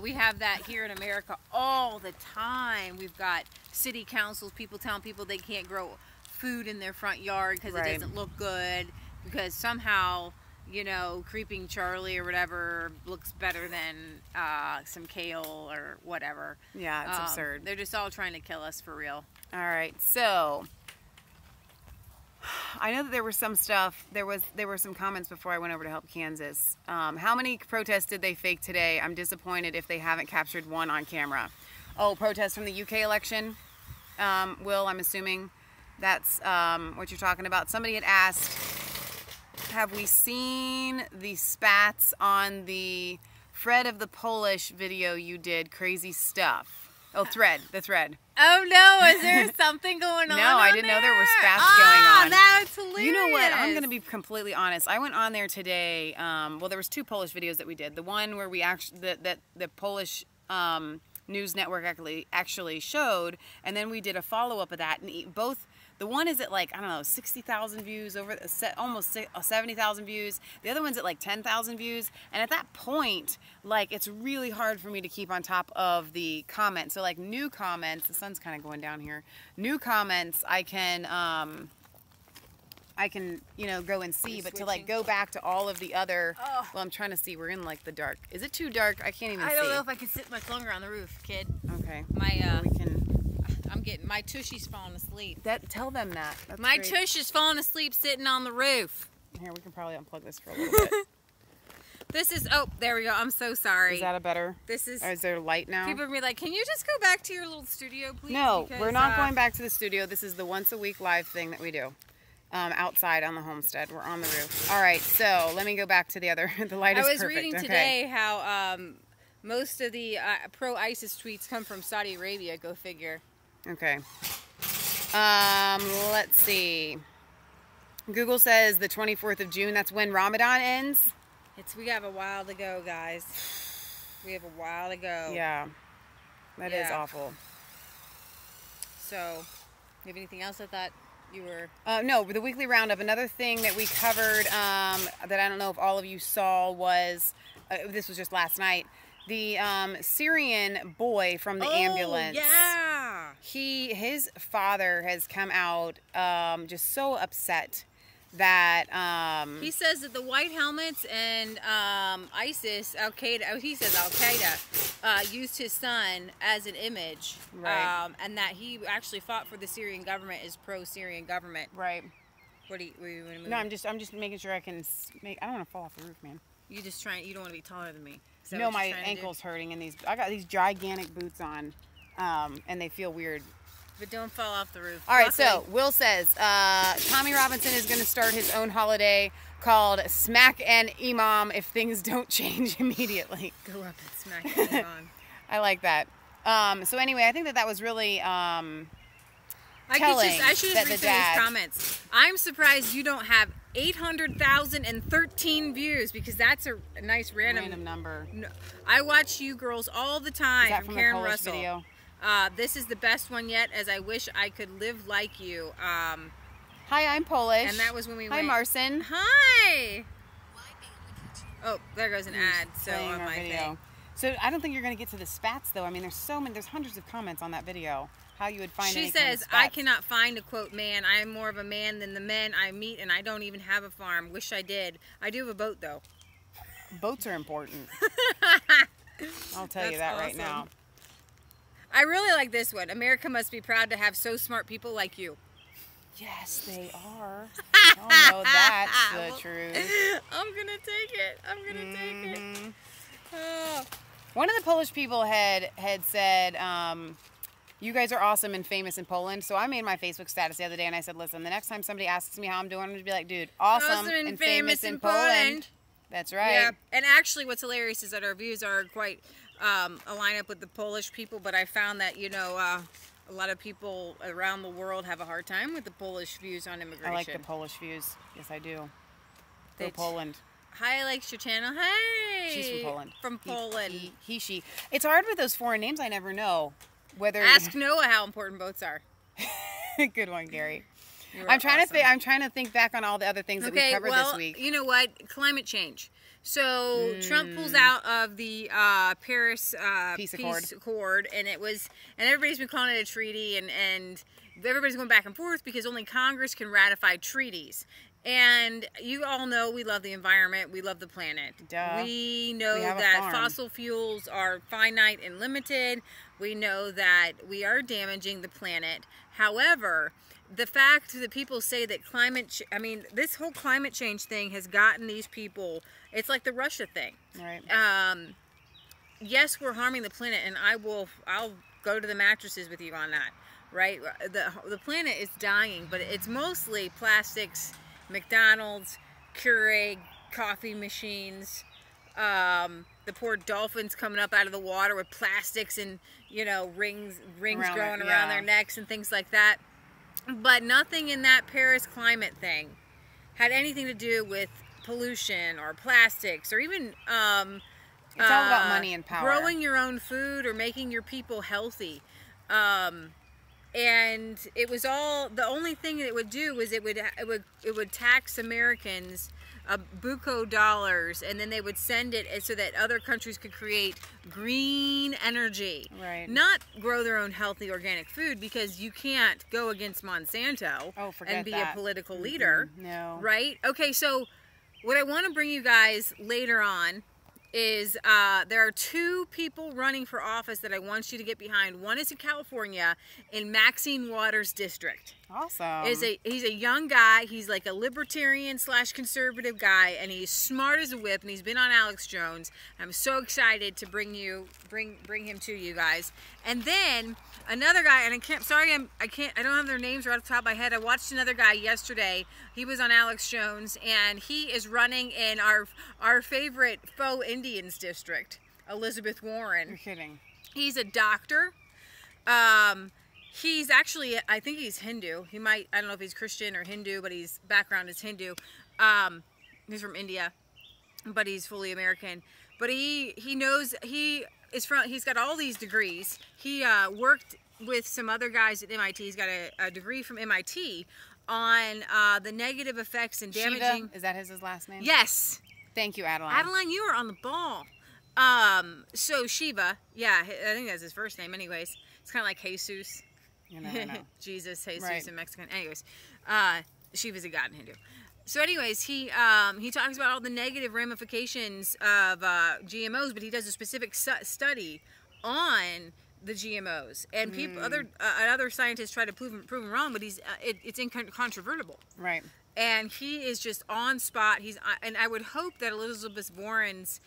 We have that here in America all the time. We've got city councils, people telling people they can't grow food in their front yard because it doesn't look good, because somehow, you know, Creeping Charlie or whatever looks better than some kale or whatever. Yeah, it's absurd. They're just all trying to kill us for real. All right, so I know that there was some stuff. There were some comments before I went over to help Kansas. How many protests did they fake today? I'm disappointed if they haven't captured one on camera. Oh, protests from the UK election. Will, I'm assuming that's what you're talking about. Somebody had asked, have we seen the spats on the Fred of the Polish video you did? Crazy stuff. Oh, the thread. Oh no, is there something going on? No, I didn't know there were spats going on. That's hilarious. You know what? I'm going to be completely honest. I went on there today. Well, there was 2 Polish videos that we did. The one where we actually the Polish news network actually showed, and then we did a follow-up of that, and both. The one is at like, I don't know, 60,000 views, almost 70,000 views. The other one's at like 10,000 views. And at that point, like, it's really hard for me to keep on top of the comments. So like new comments, the sun's kind of going down here. New comments, I can, you know, go and see. But to like go back to all of the other, well, I'm trying to see. We're in like the dark. Is it too dark? I can't even see. I don't know if I can sit much longer on the roof, kid. Okay. I'm getting, my tushy's falling asleep. Tell them that. That's my great. tush is falling asleep sitting on the roof. Here, we can probably unplug this for a little bit. This is, oh, there we go. I'm so sorry. Is that a better? This is. Or is there light now? People are gonna be like, can you just go back to your little studio, please? No, because, we're not going back to the studio. This is the once a week live thing that we do. Outside on the homestead. We're on the roof. All right, so let me go back to the other. The light is perfect. I was reading today how most of the pro-ISIS tweets come from Saudi Arabia. Go figure. Okay. Let's see. Google says the 24th of June. That's when Ramadan ends. We have a while to go, guys. We have a while to go. Yeah. That is awful. So, you have anything else? I thought you were... No, the weekly roundup. Another thing that we covered that I don't know if all of you saw was, this was just last night, the Syrian boy from the ambulance. Yeah. His father has come out just so upset that he says that the white helmets and ISIS, Al-Qaeda, he says Al-Qaeda used his son as an image, right? And that he actually fought for the Syrian government, is pro-Syrian government, right? What do you want to move? No, I'm just making sure I can make. I don't want to fall off the roof, man. You just trying. You don't want to be taller than me. No, my ankle's hurting, and I got these gigantic boots on, and they feel weird. But don't fall off the roof. All right, so Will says Tommy Robinson is going to start his own holiday called Smack and Imam if things don't change immediately. Go up and smack and Imam. I like that. So anyway, I think that was really telling. I should just read through these comments. I'm surprised you don't have 800,013 views, because that's a nice random number. No, I watch you girls all the time. Is that from Karen the Polish Russell. video? This is the best one yet, as I wish I could live like you. Hi, I'm Polish. And that was when we went. Hi, Marcin. Hi. Oh, there goes an ad. So on my thing. So I don't think you're going to get to the spats, though. I mean, there's so many. There's hundreds of comments on that video. How you would find? She says, "I cannot find a quote man. I am more of a man than the men I meet, and I don't even have a farm. Wish I did. I do have a boat, though. Boats are important. I'll tell you that right now." I really like this one. America must be proud to have so smart people like you. Yes, they are. Oh no, that's the truth. I'm gonna take it. I'm gonna take it. Oh. One of the Polish people had said, you guys are awesome and famous in Poland. So I made my Facebook status the other day and I said, listen, the next time somebody asks me how I'm doing, I'm going to be like, dude, awesome and famous in Poland. That's right. Yeah. And actually what's hilarious is that our views are quite align up with the Polish people, but I found that, you know, a lot of people around the world have a hard time with the Polish views on immigration. I like the Polish views. Yes, I do. Go Poland. Hi, likes your channel. Hey! She's from Poland. From Poland. He, she. It's hard with those foreign names. I never know whether. Ask Noah how important boats are. Good one, Gary. I'm trying to think back on all the other things that we covered this week. You know what? Climate change. So Trump pulls out of the Paris Peace Accord, and everybody's been calling it a treaty, and everybody's going back and forth because only Congress can ratify treaties. And you all know we love the environment, we love the planet. Duh. We know that fossil fuels are finite and limited. We know that we are damaging the planet. However, the fact that people say that this whole climate change thing has gotten these people, it's like the Russia thing. Right. Yes, we're harming the planet, and I'll go to the mattresses with you on that. Right? The planet is dying, but it's mostly plastics, McDonald's, Keurig, coffee machines, the poor dolphins coming up out of the water with plastics and, you know, rings growing around their necks and things like that. But nothing in that Paris climate thing had anything to do with pollution or plastics or even it's all about money and power. Growing your own food or making your people healthy. And it was all, the only thing it would do was it would tax Americans buco dollars, and then they would send it so that other countries could create green energy. Right. Not grow their own healthy organic food, because you can't go against Monsanto and be a political leader. No. Right? Okay, so what I want to bring you guys later on is there are two people running for office that I want you to get behind. One is in California, in Maxine Waters' district. Awesome. He's a young guy. He's like a libertarian / conservative guy, and he's smart as a whip, and he's been on Alex Jones. I'm so excited to bring him to you guys. And then another guy, and I don't have their names right off the top of my head. I watched another guy yesterday. He was on Alex Jones, and he is running in our favorite faux Indians district, Elizabeth Warren. You're kidding. He's a doctor. He's actually, I think he's Hindu. I don't know if he's Christian or Hindu, but his background is Hindu. He's from India, but he's fully American. But he's got all these degrees. He worked with some other guys at MIT. He's got a degree from MIT on the negative effects and damaging. Shiva? Is that his last name? Yes. Thank you, Adeline. Adeline, you are on the ball. So Shiva, yeah, I think that's his first name anyways. It's kind of like Jesus. You never know. Jesus, Jesus in Mexican. Anyways, Shiva's a god in Hindu. So anyways, he talks about all the negative ramifications of GMOs, but he does a specific study on the GMOs, and other scientists try to prove him wrong, but it's incontrovertible. Right. And he is just on spot. And I would hope that Elizabeth Warren's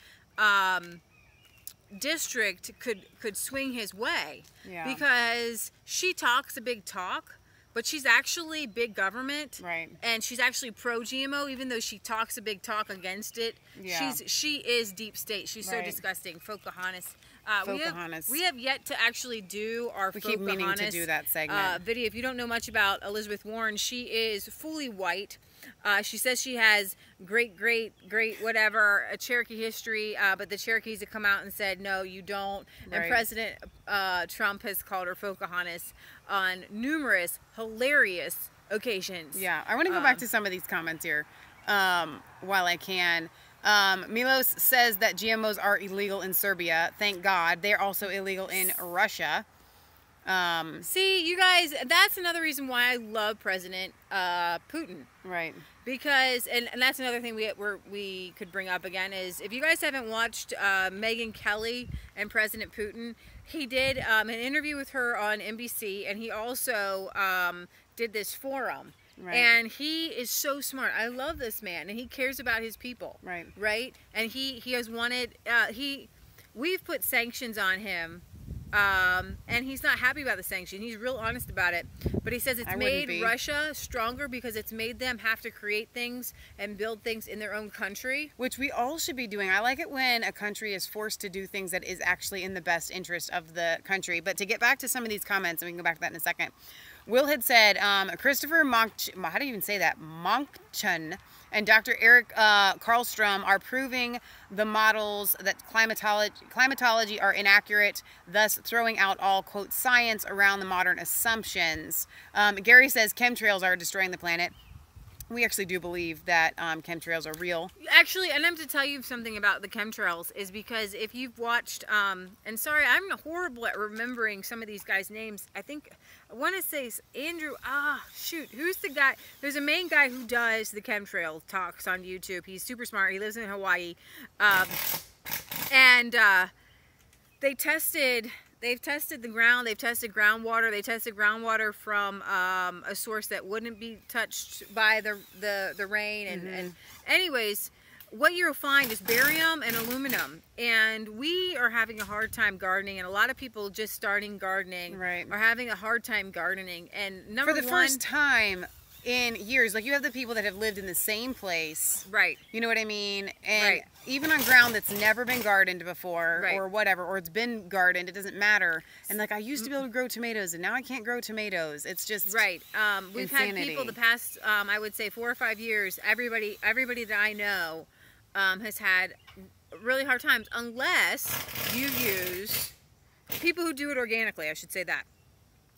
district could swing his way, because she talks a big talk, but she's actually big government, right? And she's actually pro GMO, even though she talks a big talk against it. Yeah. She is deep state. She's so disgusting. Pocahontas. We have yet to actually do our Pocahontas. We keep meaning to do that segment video. If you don't know much about Elizabeth Warren, she is fully white. She says she has great whatever a Cherokee history, but the Cherokees have come out and said no, you don't. And President Trump has called her Pocahontas on numerous hilarious occasions. Yeah, I want to go back to some of these comments here while I can. Milos says that GMOs are illegal in Serbia. Thank God. They're also illegal in Russia. See, you guys, that's another reason why I love President Putin. Right. Because, and that's another thing we could bring up again, is if you guys haven't watched Megyn Kelly and President Putin, he did an interview with her on NBC, and he also did this forum. Right. And he is so smart. I love this man, and he cares about his people. Right. Right. And he has wanted. We've put sanctions on him. And he's not happy about the sanction. He's real honest about it. But he says it's made Russia stronger because it's made them have to create things and build things in their own country. Which we all should be doing. I like it when a country is forced to do things that is actually in the best interest of the country. But to get back to some of these comments, and we can go back to that in a second. Will had said, Christopher how do you even say that? Monkchun and Dr. Eric Karlstrom are proving the models that climatology are inaccurate, thus throwing out all, quote, science around the modern assumptions. Gary says chemtrails are destroying the planet. We actually do believe that chemtrails are real. Actually, and I'm to tell you something about the chemtrails is because if you've watched, and sorry, I'm horrible at remembering some of these guys' names. I want to say Andrew, who's the guy? There's a main guy who does the chemtrail talks on YouTube. He's super smart. He lives in Hawaii. They've tested the ground, they've tested groundwater, they tested groundwater from a source that wouldn't be touched by the rain. And anyways, what you'll find is barium and aluminum. And we are having a hard time gardening, and a lot of people just starting gardening are having a hard time gardening. And for the first time in years, like you have the people that have lived in the same place, right? You know what I mean? And even on ground that's never been gardened before, or whatever, or it's been gardened, it doesn't matter. And like I used to be able to grow tomatoes, and now I can't grow tomatoes. It's just we've had people the past, I would say 4 or 5 years. Everybody that I know has had really hard times, unless you use people who do it organically. I should say that.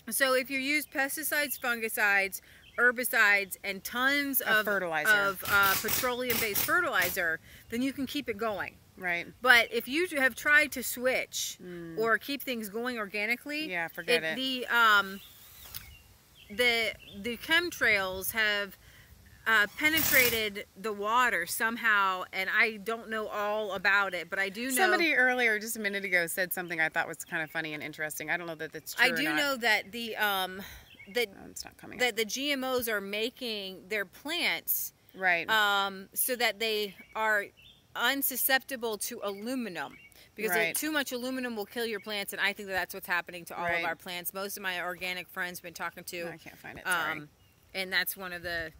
So if you use pesticides, fungicides, herbicides, and tons of fertilizer, of petroleum-based fertilizer, then you can keep it going. Right. But if you have tried to switch or keep things going organically, forget it. The chemtrails have penetrated the water somehow, and I don't know all about it, but I do know. Somebody earlier, just a minute ago, said something I thought was kind of funny and interesting. I don't know that that's true. I do know that it's not coming up. the GMOs are making their plants so that they are unsusceptible to aluminum, because too much aluminum will kill your plants, and I think that's what's happening to all of our plants. Most of my organic friends have been talking to. I can't find it. Sorry. And that's one of the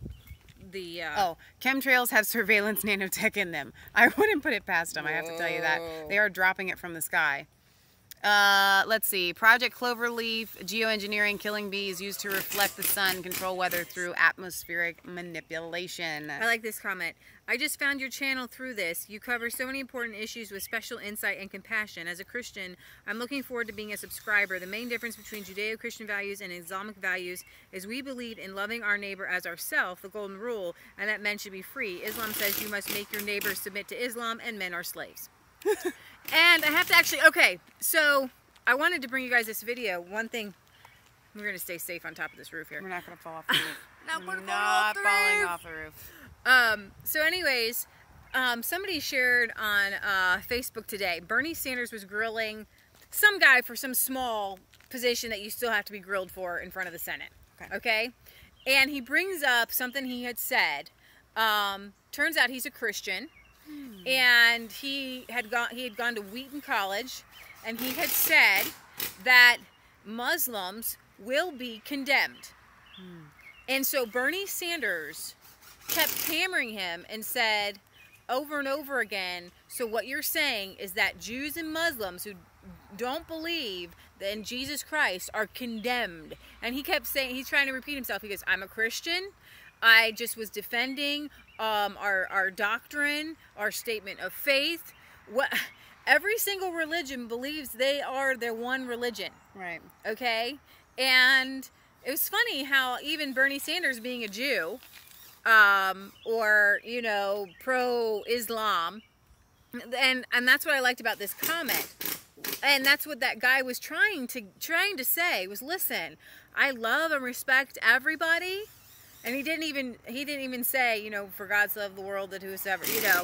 chemtrails have surveillance nanotech in them. I wouldn't put it past them. I have to tell you that they are dropping it from the sky. Let's see. Project Cloverleaf, geoengineering, killing bees used to reflect the sun, control weather through atmospheric manipulation. I like this comment. I just found your channel through this. You cover so many important issues with special insight and compassion. As a Christian, I'm looking forward to being a subscriber. The main difference between Judeo-Christian values and Islamic values is we believe in loving our neighbor as ourselves, the golden rule, and that men should be free. Islam says you must make your neighbor submit to Islam, and men are slaves. And I have to actually, so I wanted to bring you guys this video. One thing, we're going to stay safe on top of this roof here. We're not going to fall off the roof. We're not falling off the roof. So anyways, somebody shared on Facebook today, Bernie Sanders was grilling some guy for some small position that you still have to be grilled for in front of the Senate. Okay? And he brings up something he had said. Turns out he's a Christian. And he had gone to Wheaton College, and he had said that Muslims will be condemned. And so Bernie Sanders kept hammering him and said over and over again, so what you're saying is that Jews and Muslims who don't believe in Jesus Christ are condemned. And he kept saying, he's trying to repeat himself. He goes, I'm a Christian. I just was defending our doctrine, our statement of faith. Every single religion believes they are their one religion. Right. Okay? And it was funny how even Bernie Sanders, being a Jew, or, you know, pro-Islam, and that's what I liked about this comment. And that's what that guy was trying to say was, listen, I love and respect everybody. And he didn't even say, you know, for God so loved the world that whosoever, you know,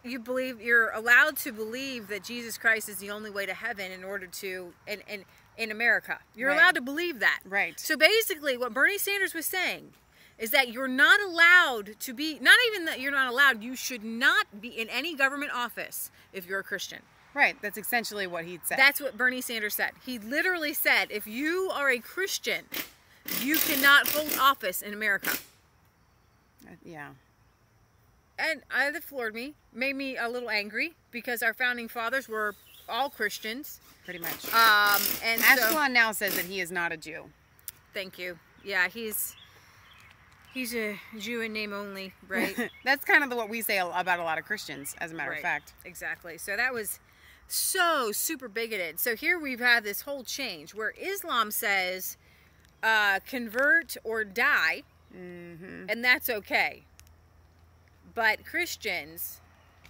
you're allowed to believe that Jesus Christ is the only way to heaven in order to, and in America. You're Right. allowed to believe that. Right. So basically what Bernie Sanders was saying is that you're not allowed to be, not even that you're not allowed, you should not be in any government office if you're a Christian. Right. That's essentially what he said. That's what Bernie Sanders said. He literally said, if you are a Christian, you cannot hold office in America. Yeah. And that floored me, made me a little angry, because our founding fathers were all Christians. Pretty much. And so, Ashkelon now says that he is not a Jew. thank you. Yeah, he's a Jew in name only, right? That's kind of what we say about a lot of Christians, as a matter of fact. Exactly. So that was so super bigoted. So here we've had this whole change where Islam says convert or die, and that's okay. But Christians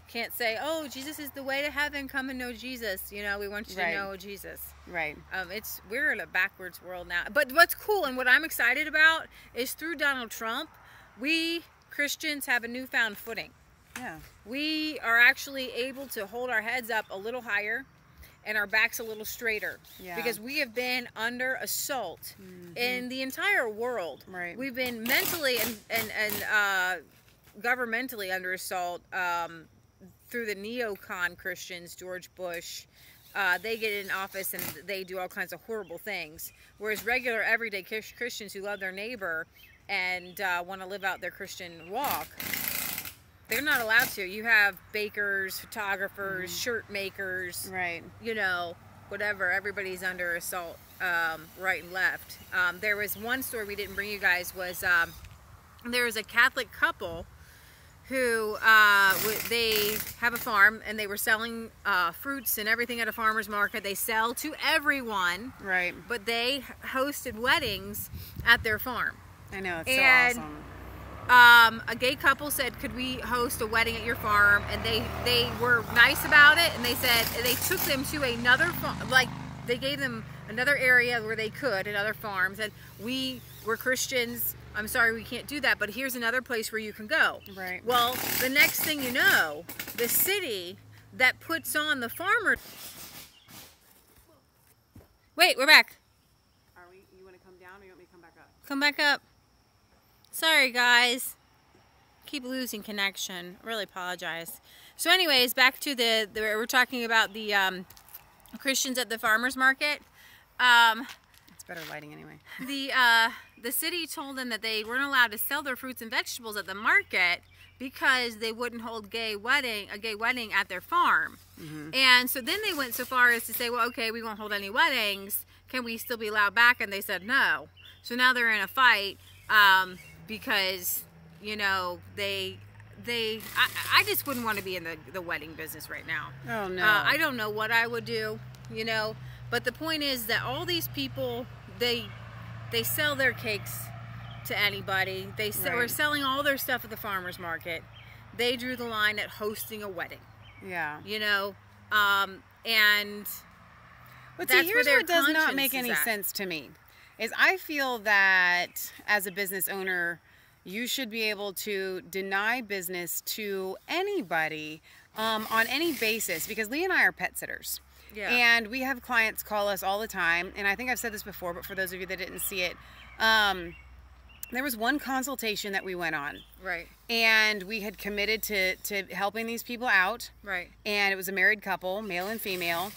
can't say, oh, Jesus is the way to heaven, come and know Jesus. You know, we want you to know Jesus. Right. We're in a backwards world now. But what's cool and what I'm excited about is through Donald Trump, we Christians have a newfound footing. Yeah. We are actually able to hold our heads up a little higher and our backs a little straighter. Yeah. Because we have been under assault in the entire world. Right. We've been mentally and governmentally under assault through the neocon Christians, George Bush. They get in office and they do all kinds of horrible things. Whereas regular, everyday Christians who love their neighbor and want to live out their Christian walk, they're not allowed to. You have bakers, photographers, shirt makers, Right. you know, whatever. Everybody's under assault, right and left. There was one story we didn't bring you guys, was there was a Catholic couple who they have a farm and they were selling fruits and everything at a farmer's market. They sell to everyone, Right. but they hosted weddings at their farm. I know. It's And so awesome. a gay couple said, could we host a wedding at your farm? And they were nice about it, and they said they took them to another farm, like they gave them another area where they could, another farm, said, we're Christians, I'm sorry we can't do that, but here's another place where you can go. Right. Well, the next thing you know, the city that puts on the farmer... Wait, we're back. You want to come down or you want me to come back up? Come back up. Sorry, guys. Keep losing connection. Really apologize. So anyways, back to we're talking about the Christians at the farmer's market. It's better lighting anyway. The city told them that they weren't allowed to sell their fruits and vegetables at the market because they wouldn't hold a gay wedding at their farm. And so then they went so far as to say, well, okay, we won't hold any weddings. Can we still be allowed back? And they said no. So now they're in a fight because, you know, I just wouldn't want to be in the wedding business right now. Oh, no. I don't know what I would do, you know. But the point is that all these people, they sell their cakes to anybody. We're selling all their stuff at the farmer's market. They drew the line at hosting a wedding. Yeah. You know, and But that's see, here's where what their does not conscience make any is at. sense to me. Is I feel that as a business owner, you should be able to deny business to anybody on any basis, because Lee and I are pet sitters. Yeah. And we have clients call us all the time, and I think I've said this before, but for those of you that didn't see it, there was one consultation that we went on. Right. And we had committed to helping these people out. Right. And it was a married couple, male and female.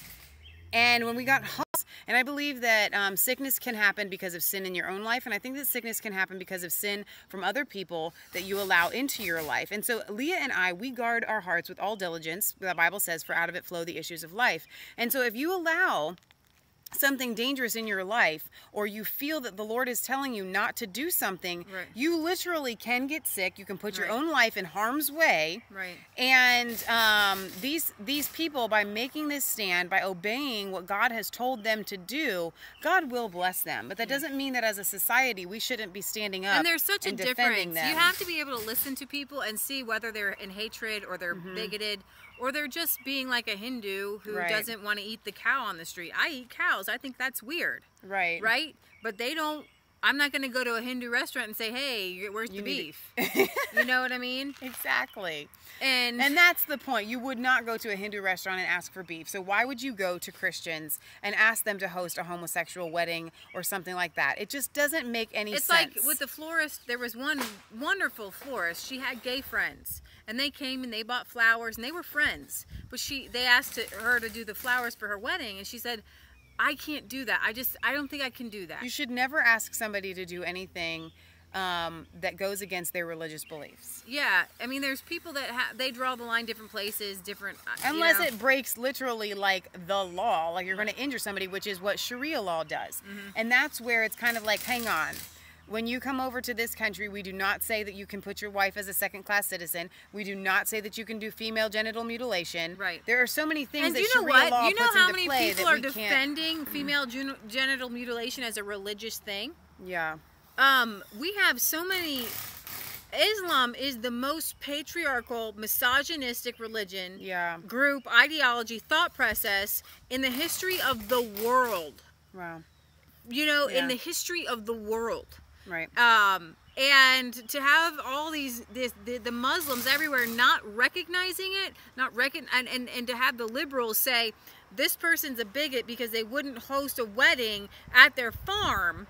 And when we got home, and I believe that sickness can happen because of sin in your own life, and I think that sickness can happen because of sin from other people that you allow into your life. And so Leah and I, we guard our hearts with all diligence. The Bible says, for out of it flow the issues of life. And so if you allow something dangerous in your life, or you feel that the Lord is telling you not to do something, Right. you literally can get sick. You can put your Right. own life in harm's way. Right. And these people, by making this stand, by obeying what God has told them to do, God will bless them. But that doesn't mean that as a society we shouldn't be standing up And there's such a and defending difference. them. You have to be able to listen to people and see whether they're in hatred or they're bigoted or they're just being like a Hindu who Right. doesn't want to eat the cow on the street. I eat cows. I think that's weird. Right. Right? But they don't I'm not going to go to a Hindu restaurant and say, hey, where's the beef? You know what I mean? Exactly. And that's the point. You would not go to a Hindu restaurant and ask for beef. So why would you go to Christians and ask them to host a homosexual wedding or something like that? It just doesn't make any sense. It's like with the florist, there was one wonderful florist. She had gay friends. And they came and they bought flowers and they were friends. But they asked her to do the flowers for her wedding. And she said, I can't do that. I don't think I can do that. You should never ask somebody to do anything that goes against their religious beliefs. Yeah, I mean, there's people that they draw the line different places, different. Unless it breaks literally like the law, like you're going to injure somebody, which is what Sharia law does. And that's where it's kind of like, hang on. When you come over to this country, we do not say that you can put your wife as a second-class citizen. We do not say that you can do female genital mutilation. Right. There are so many things and that you know Sharia what? law You know puts how into many play people that are we defending female genital mutilation as a religious thing? Yeah. We have so many. Islam is the most patriarchal, misogynistic religion, group, ideology, thought process in the history of the world. Wow. You know, in the history of the world. Right. And to have all the Muslims everywhere not recognizing it, and to have the liberals say this person's a bigot because they wouldn't host a wedding at their farm,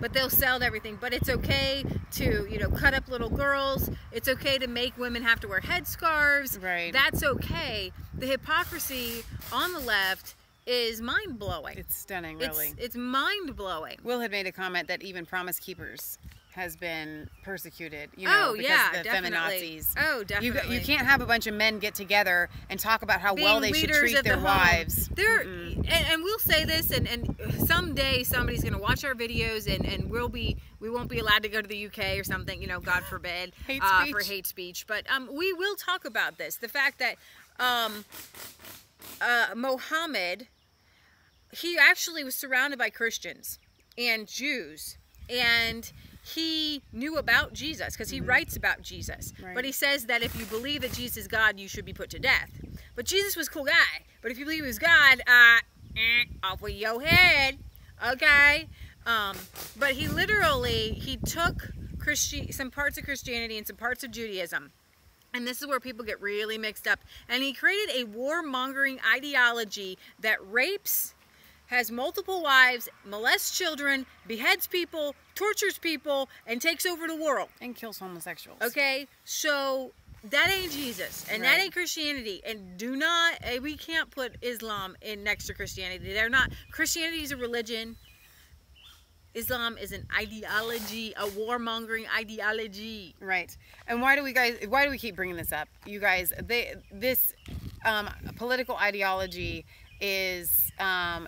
but they'll sell everything. But it's okay to, you know, cut up little girls. It's okay to make women have to wear headscarves. Right. That's okay. The hypocrisy on the left is mind-blowing. It's stunning, really. It's mind-blowing. Will had made a comment that even Promise Keepers has been persecuted, you know, because of the feminazis. Oh, definitely. You can't have a bunch of men get together and talk about how well they should treat their wives. And we'll say this, and someday somebody's going to watch our videos, and we won't be allowed to go to the UK or something, you know, God forbid, for hate speech. But we will talk about this. The fact that Mohammed, he actually was surrounded by Christians and Jews, and he knew about Jesus because he writes about Jesus. Right. But he says that if you believe that Jesus is God, you should be put to death. But Jesus was a cool guy. But if you believe he was God, off with your head. Okay? But he took some parts of Christianity and some parts of Judaism. And this is where people get really mixed up. And he created a warmongering ideology that rapes, has multiple wives, molests children, beheads people, tortures people, and takes over the world. And kills homosexuals. Okay? So that ain't Jesus. And that ain't Christianity. And we can't put Islam in next to Christianity. They're not. Christianity is a religion. Islam is an ideology, a warmongering ideology. Right. And why do we keep bringing this up? You guys, this political ideology is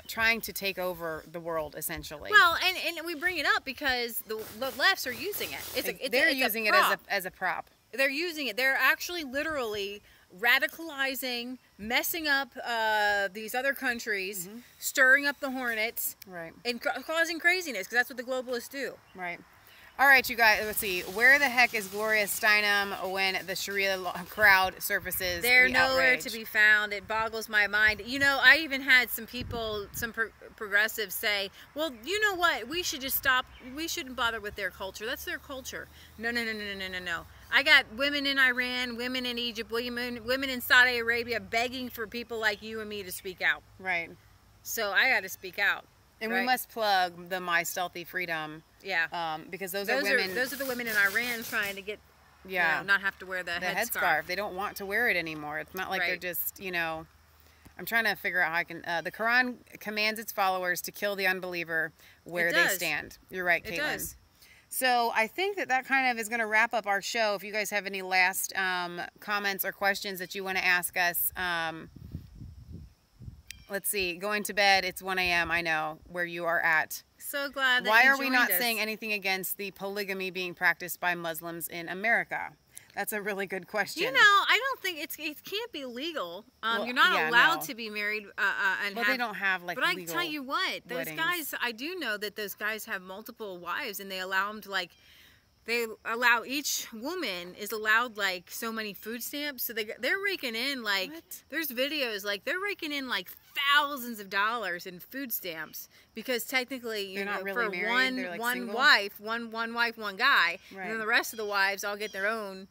trying to take over the world, essentially. Well, and we bring it up because the lefts are using it. They're using it as a prop. They're using it. They're actually literally radicalizing, messing up these other countries, stirring up the hornets, right, and causing craziness, because that's what the globalists do. Right. All right, you guys, let's see. Where the heck is Gloria Steinem when the Sharia crowd surfaces? They're nowhere to be found. It boggles my mind. You know, I even had some people, some progressives say, well, you know what? We should just stop. We shouldn't bother with their culture. That's their culture. No. I got women in Iran, women in Egypt, women in Saudi Arabia begging for people like you and me to speak out. Right. So I got to speak out. And we must plug the My Stealthy Freedom. Yeah. Because those are women. Those are the women in Iran trying to get, you know, not have to wear the headscarf. They don't want to wear it anymore. It's not like they're just, you know. I'm trying to figure out how I can. The Quran commands its followers to kill the unbeliever where they stand. You're right, Caitlin. It does. So I think that kind of is going to wrap up our show. If you guys have any last comments or questions that you want to ask us. Let's see. Going to bed. It's 1 a.m. I know where you are at. So glad that Why you are we not joined us. saying anything against the polygamy being practiced by Muslims in America? That's a really good question. You know, I don't think it can't be legal. You're not allowed to be married. They don't have like. But I tell you what, those weddings. guys. I do know that those guys have multiple wives, and they allow them to like they allow each woman is allowed like so many food stamps. So they're raking in like, What? there's videos like they're raking in like thousands of dollars in food stamps because technically you They're know not really for married, they're, like, one single? wife, one wife, one guy, Right. and then the rest of the wives all get their own.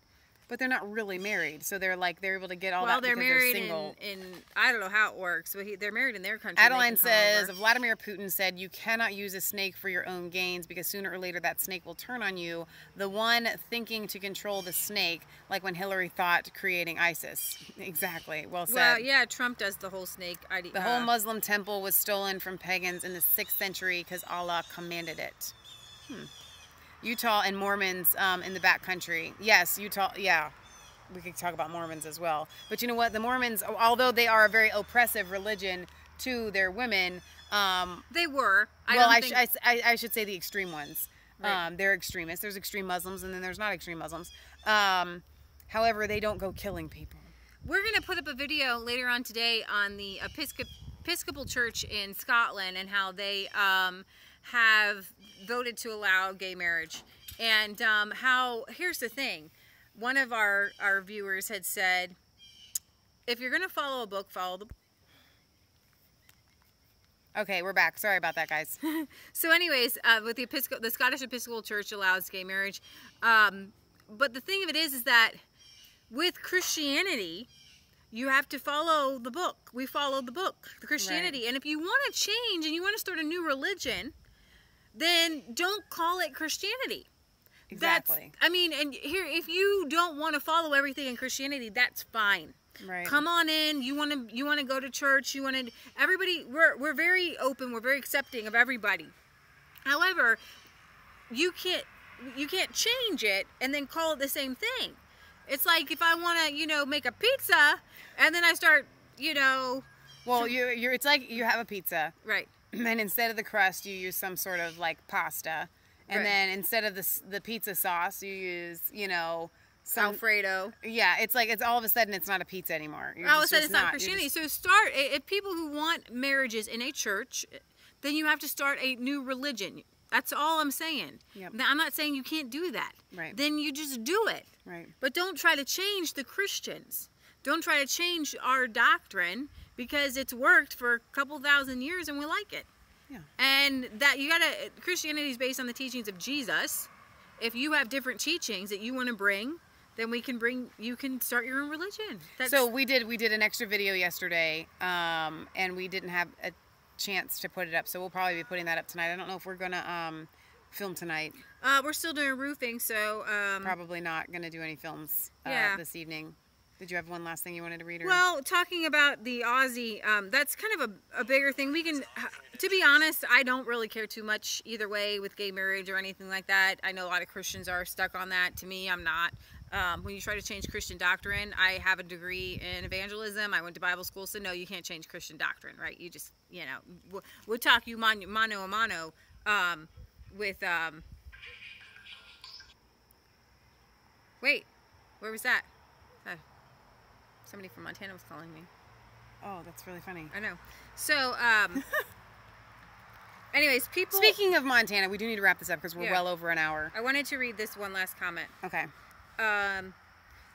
But they're not really married, so they're able to get all Well, that they're because married they're single. in I don't know how it works, but they're married in their country. Adeline they can come says, over. Vladimir Putin said, you cannot use a snake for your own gains because sooner or later that snake will turn on you. The one thinking to control the snake, like when Hillary thought creating ISIS. Exactly. Well said. Well, yeah, Trump does the whole snake idea. The whole Muslim temple was stolen from pagans in the 6th century because Allah commanded it. Utah and Mormons in the back country. Yes, Utah, yeah. We could talk about Mormons as well. But you know what? The Mormons, although they are a very oppressive religion to their women, they were. I should say the extreme ones. Right. They're extremists. There's extreme Muslims and then there's not extreme Muslims. However, they don't go killing people. We're going to put up a video later on today on the Episcopal Church in Scotland and how they have voted to allow gay marriage. And here's the thing. One of our viewers had said, if you're going to follow a book, follow the book. Okay, we're back. Sorry about that, guys. So anyways, with the Scottish Episcopal Church allows gay marriage. But the thing of it is that with Christianity, you have to follow the book. We follow the book, the Christianity. Right. And if you want to change and you want to start a new religion, then don't call it Christianity. Exactly. And here, if you don't want to follow everything in Christianity, that's fine. Right. Come on in. You want to go to church. Everybody. We're very open. We're very accepting of everybody. However, you can't change it and then call it the same thing. It's like if I want to, make a pizza, and then I start, Well, it's like you have a pizza. Right. And instead of the crust, you use some sort of like pasta. And Right. then instead of the pizza sauce, you use, some Alfredo. Yeah, it's like all of a sudden it's not a pizza anymore. All of a sudden it's not Christianity. So if people who want marriages in a church, then you have to start a new religion. That's all I'm saying. Yep. Now, I'm not saying you can't do that. Right. Then you just do it. Right. But don't try to change the Christians. Don't try to change our doctrine because it's worked for a couple thousand years and we like it. Yeah. And that Christianity is based on the teachings of Jesus. If you have different teachings that you want to bring, then you can start your own religion. So we did an extra video yesterday, and we didn't have a chance to put it up. So we'll probably be putting that up tonight. I don't know if we're gonna film tonight. We're still doing roofing, so Probably not gonna do any films this evening. Did you have one last thing you wanted to read? Or? Well, talking about the Aussie, that's kind of a bigger thing. To be honest, I don't really care too much either way with gay marriage or anything like that. I know a lot of Christians are stuck on that. To me, I'm not. When you try to change Christian doctrine, I have a degree in evangelism. I went to Bible school, so no, you can't change Christian doctrine, right? You just, we'll talk you mano a mano with, wait, where was that? Somebody from Montana was calling me. Oh, that's really funny. I know. So, anyways, people... Speaking of Montana, we do need to wrap this up because we're well over an hour. I wanted to read this one last comment. Okay.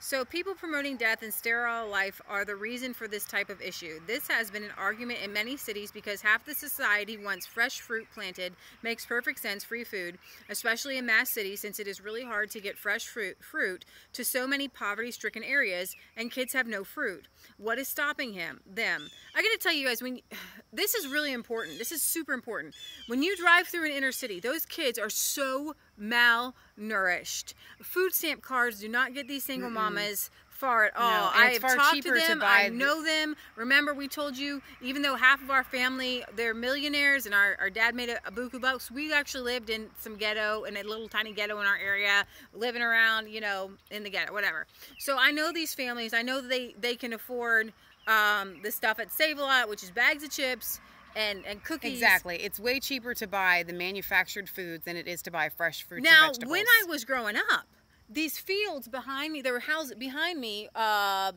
So people promoting death and sterile life are the reason for this type of issue. This has been an argument in many cities because half the society wants fresh fruit planted, makes perfect sense, free food, especially in mass cities since it is really hard to get fresh fruit to so many poverty-stricken areas and kids have no fruit. What is stopping them? I gotta tell you guys, this is really important. This is super important. When you drive through an inner city, those kids are so malnourished. Food stamp cards do not get these single mamas far at all. No, I have talked to them. I know them. Remember, we told you, even though half of our family, they're millionaires, and our dad made a buku bucks, we actually lived in some ghetto, in a little tiny ghetto in our area, living around, in the ghetto, whatever. So I know these families. I know that they can afford the stuff at Save-A-Lot, which is bags of chips, and cookies. Exactly. It's way cheaper to buy the manufactured foods than it is to buy fresh fruits and now, vegetables. when I was growing up, these fields behind me, there were houses behind me,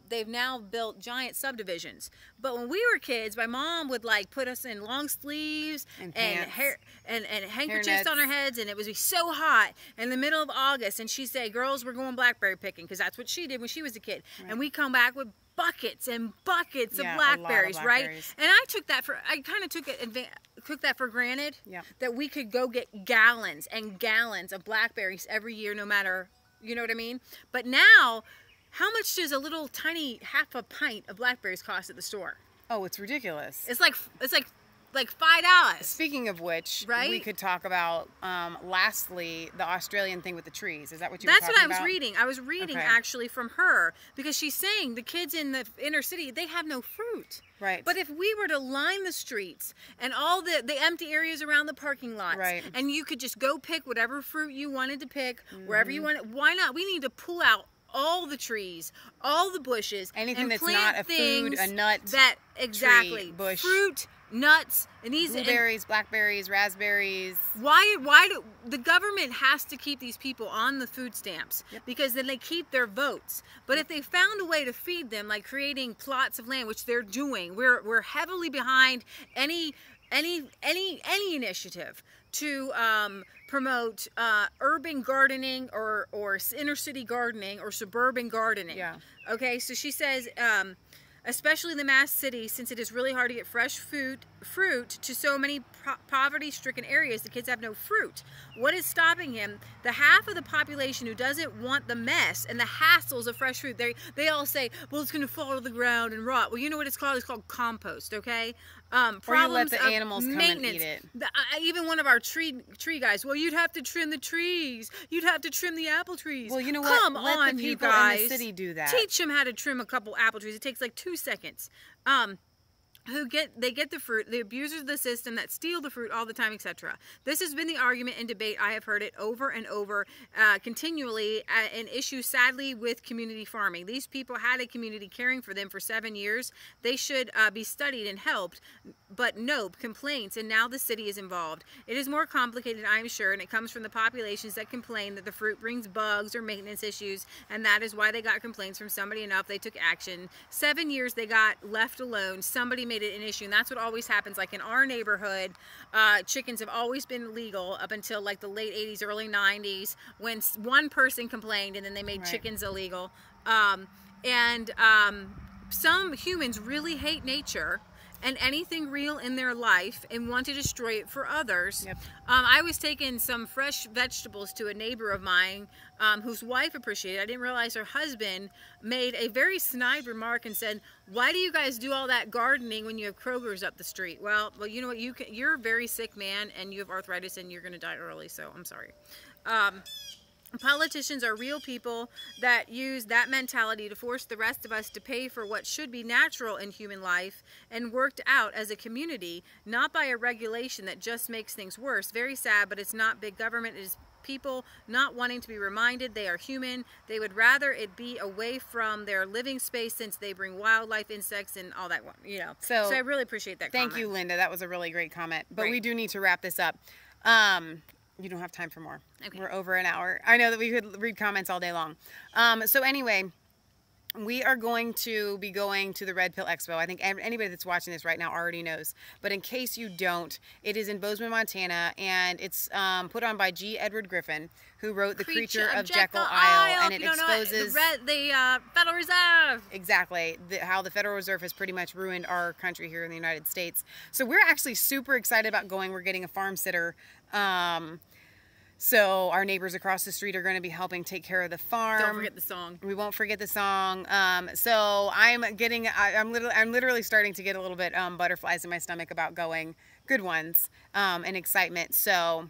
they've now built giant subdivisions. But when we were kids, my mom would like put us in long sleeves and hair and handkerchiefs on our heads, and it would be so hot in the middle of August, and she'd say, girls, we're going blackberry picking, because that's what she did when she was a kid. Right. And we come back with buckets and buckets of blackberries, right? And I took that for, I kind of took that for granted, that we could go get gallons and gallons of blackberries every year, no matter, you know what I mean? But now, how much does a little tiny half a pint of blackberries cost at the store? Oh, it's ridiculous. It's like $5. Speaking of which, right? We could talk about, lastly, the Australian thing with the trees. Is that what you were talking about? That's what I was reading. I was reading actually from her, because she's saying the kids in the inner city, they have no fruit. Right. But if we were to line the streets and all the empty areas around the parking lots, and you could just go pick whatever fruit you wanted to pick, wherever you wanted, why not? We need to pull out all the trees, all the bushes, anything and that's plant not a food, a nut, that exactly tree, bush, fruit, nuts, and these blueberries, blackberries, raspberries. Why do the government has to keep these people on the food stamps? Because then they keep their votes. But if they found a way to feed them, like creating plots of land, which they're doing, we're heavily behind any initiative to promote urban gardening or inner city gardening or suburban gardening. Okay, so she says, especially in the mass cities, since it is really hard to get fresh fruit to so many poverty-stricken areas, the kids have no fruit. What is stopping him? The half of the population who doesn't want the mess and the hassles of fresh fruit, they all say, well, it's going to fall to the ground and rot. Well, you know what it's called? It's called compost, okay? Or you let the animals come and eat it. Even one of our tree guys, well, you'd have to trim the trees. You'd have to trim the apple trees. Well, you know what? Come let on, the you people guys. in the city do that. Teach them how to trim a couple apple trees. It takes like 2 seconds. They get the fruit, the abusers of the system that steal the fruit all the time, etc. This has been the argument and debate. I have heard it over and over continually, an issue sadly with community farming. These people had a community caring for them for 7 years. They should be studied and helped, but nope, complaints, and now the city is involved. It is more complicated, I'm sure, and it comes from the populations that complain that the fruit brings bugs or maintenance issues, and that is why they got complaints from somebody enough. They took action. 7 years they got left alone. Somebody made it an issue, and that's what always happens. Like in our neighborhood, chickens have always been legal up until like the late 80s, early 90s, when one person complained and then they made chickens illegal. Some humans really hate nature and anything real in their life and want to destroy it for others. I was taking some fresh vegetables to a neighbor of mine whose wife appreciated it. I didn't realize her husband made a very snide remark and said, why do you guys do all that gardening when you have Kroger's up the street? Well, you know what? You're a very sick man and you have arthritis and you're going to die early, so I'm sorry. Politicians are real people that use that mentality to force the rest of us to pay for what should be natural in human life and worked out as a community, not by a regulation that just makes things worse. Very sad, but it's not big government. It is people not wanting to be reminded they are human. They would rather it be away from their living space since they bring wildlife, insects, and all that, you know. So I really appreciate that comment. Thank you, Linda. That was a really great comment. But we do need to wrap this up. You don't have time for more. Okay. We're over an hour. I know that we could read comments all day long. So anyway, we are going to be going to the Red Pill Expo. I think anybody that's watching this right now already knows. But in case you don't, it is in Bozeman, Montana, and it's put on by G. Edward Griffin, who wrote The Creature of Jekyll Isle, and it exposes the Federal Reserve. Exactly, how the Federal Reserve has pretty much ruined our country here in the United States. So we're actually super excited about going. We're getting a farm sitter. So our neighbors across the street are going to be helping take care of the farm. Don't forget the song. We won't forget the song. So I'm literally starting to get a little bit butterflies in my stomach about going. Good ones, and excitement. So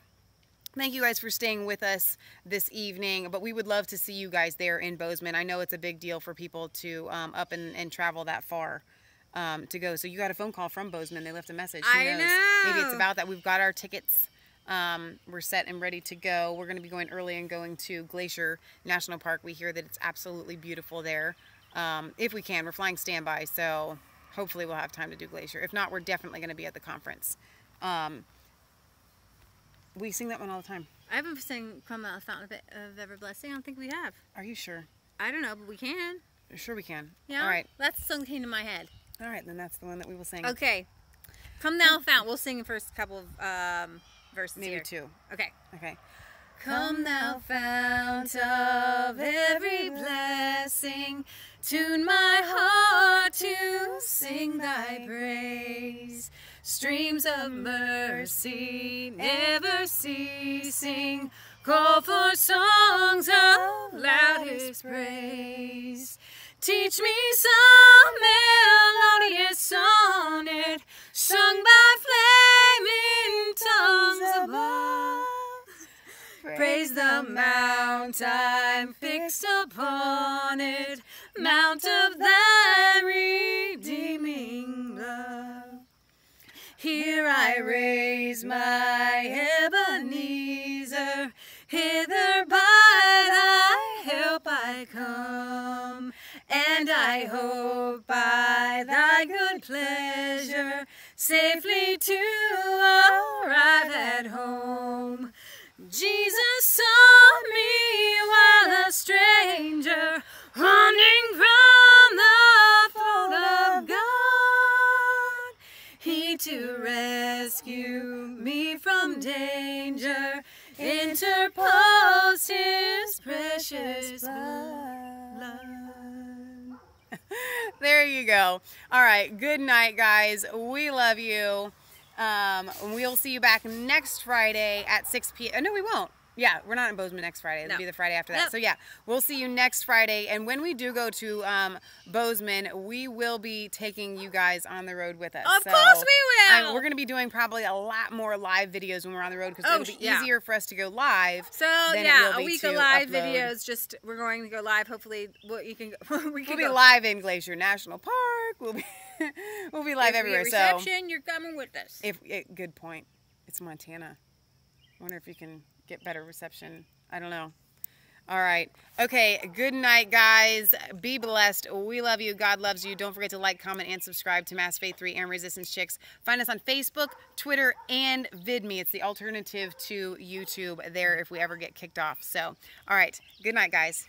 thank you guys for staying with us this evening. But we would love to see you guys there in Bozeman. I know it's a big deal for people to up and travel that far. To go. So you got a phone call from Bozeman. They left a message. Who knows? Maybe it's about that. We've got our tickets. We're set and ready to go. We're going to be going early and going to Glacier National Park. We hear that it's absolutely beautiful there. If we can, we're flying standby, so hopefully we'll have time to do Glacier. If not, we're definitely going to be at the conference. We sing that one all the time. I haven't sang Come Out Fountain of Ever Blessing. I don't think we have. Are you sure? I don't know, but we can. Sure we can. Yeah. All right. That's the song that came to my head. All right, then that's the one that we will sing. Okay. Come Thou Fount. We'll sing the first couple of verses Maybe here. 2. Okay. Okay. Come thou fount of every blessing, tune my heart to sing thy praise. Streams of mercy never ceasing, call for songs of loudest praise. Teach me some melodious sonnet, sung by flaming tongues above. Praise the mount I'm fixed upon it, mount of thy redeeming love. Here I raise my Ebenezer, hither by thy help I come, and I hope by thy good pleasure safely to arrive at home. Jesus saw me while a stranger, wandering from the fold of God. He to rescue me from danger interposed his precious blood. There you go. All right. Good night, guys. We love you. We'll see you back next Friday at 6 p.m. No, we won't. Yeah, we're not in Bozeman next Friday. It'll be the Friday after that. Yep. So yeah, we'll see you next Friday. And when we do go to Bozeman, we will be taking you guys on the road with us. Of course we will. We're going to be doing probably a lot more live videos when we're on the road because it'll be easier for us to go live. So than yeah, it will a be week to of live upload. videos. Just we're going to go live. Hopefully, you can. We'll be live in Glacier National Park. We'll be we'll be live everywhere. Reception, you're coming with us. Good point. It's Montana. I wonder if you can get better reception. I don't know. All right. Okay. Good night, guys. Be blessed. We love you. God loves you. Don't forget to like, comment, and subscribe to Masfaith3 and Resistance Chicks. Find us on Facebook, Twitter, and VidMe. It's the alternative to YouTube there if we ever get kicked off. So, all right. Good night, guys.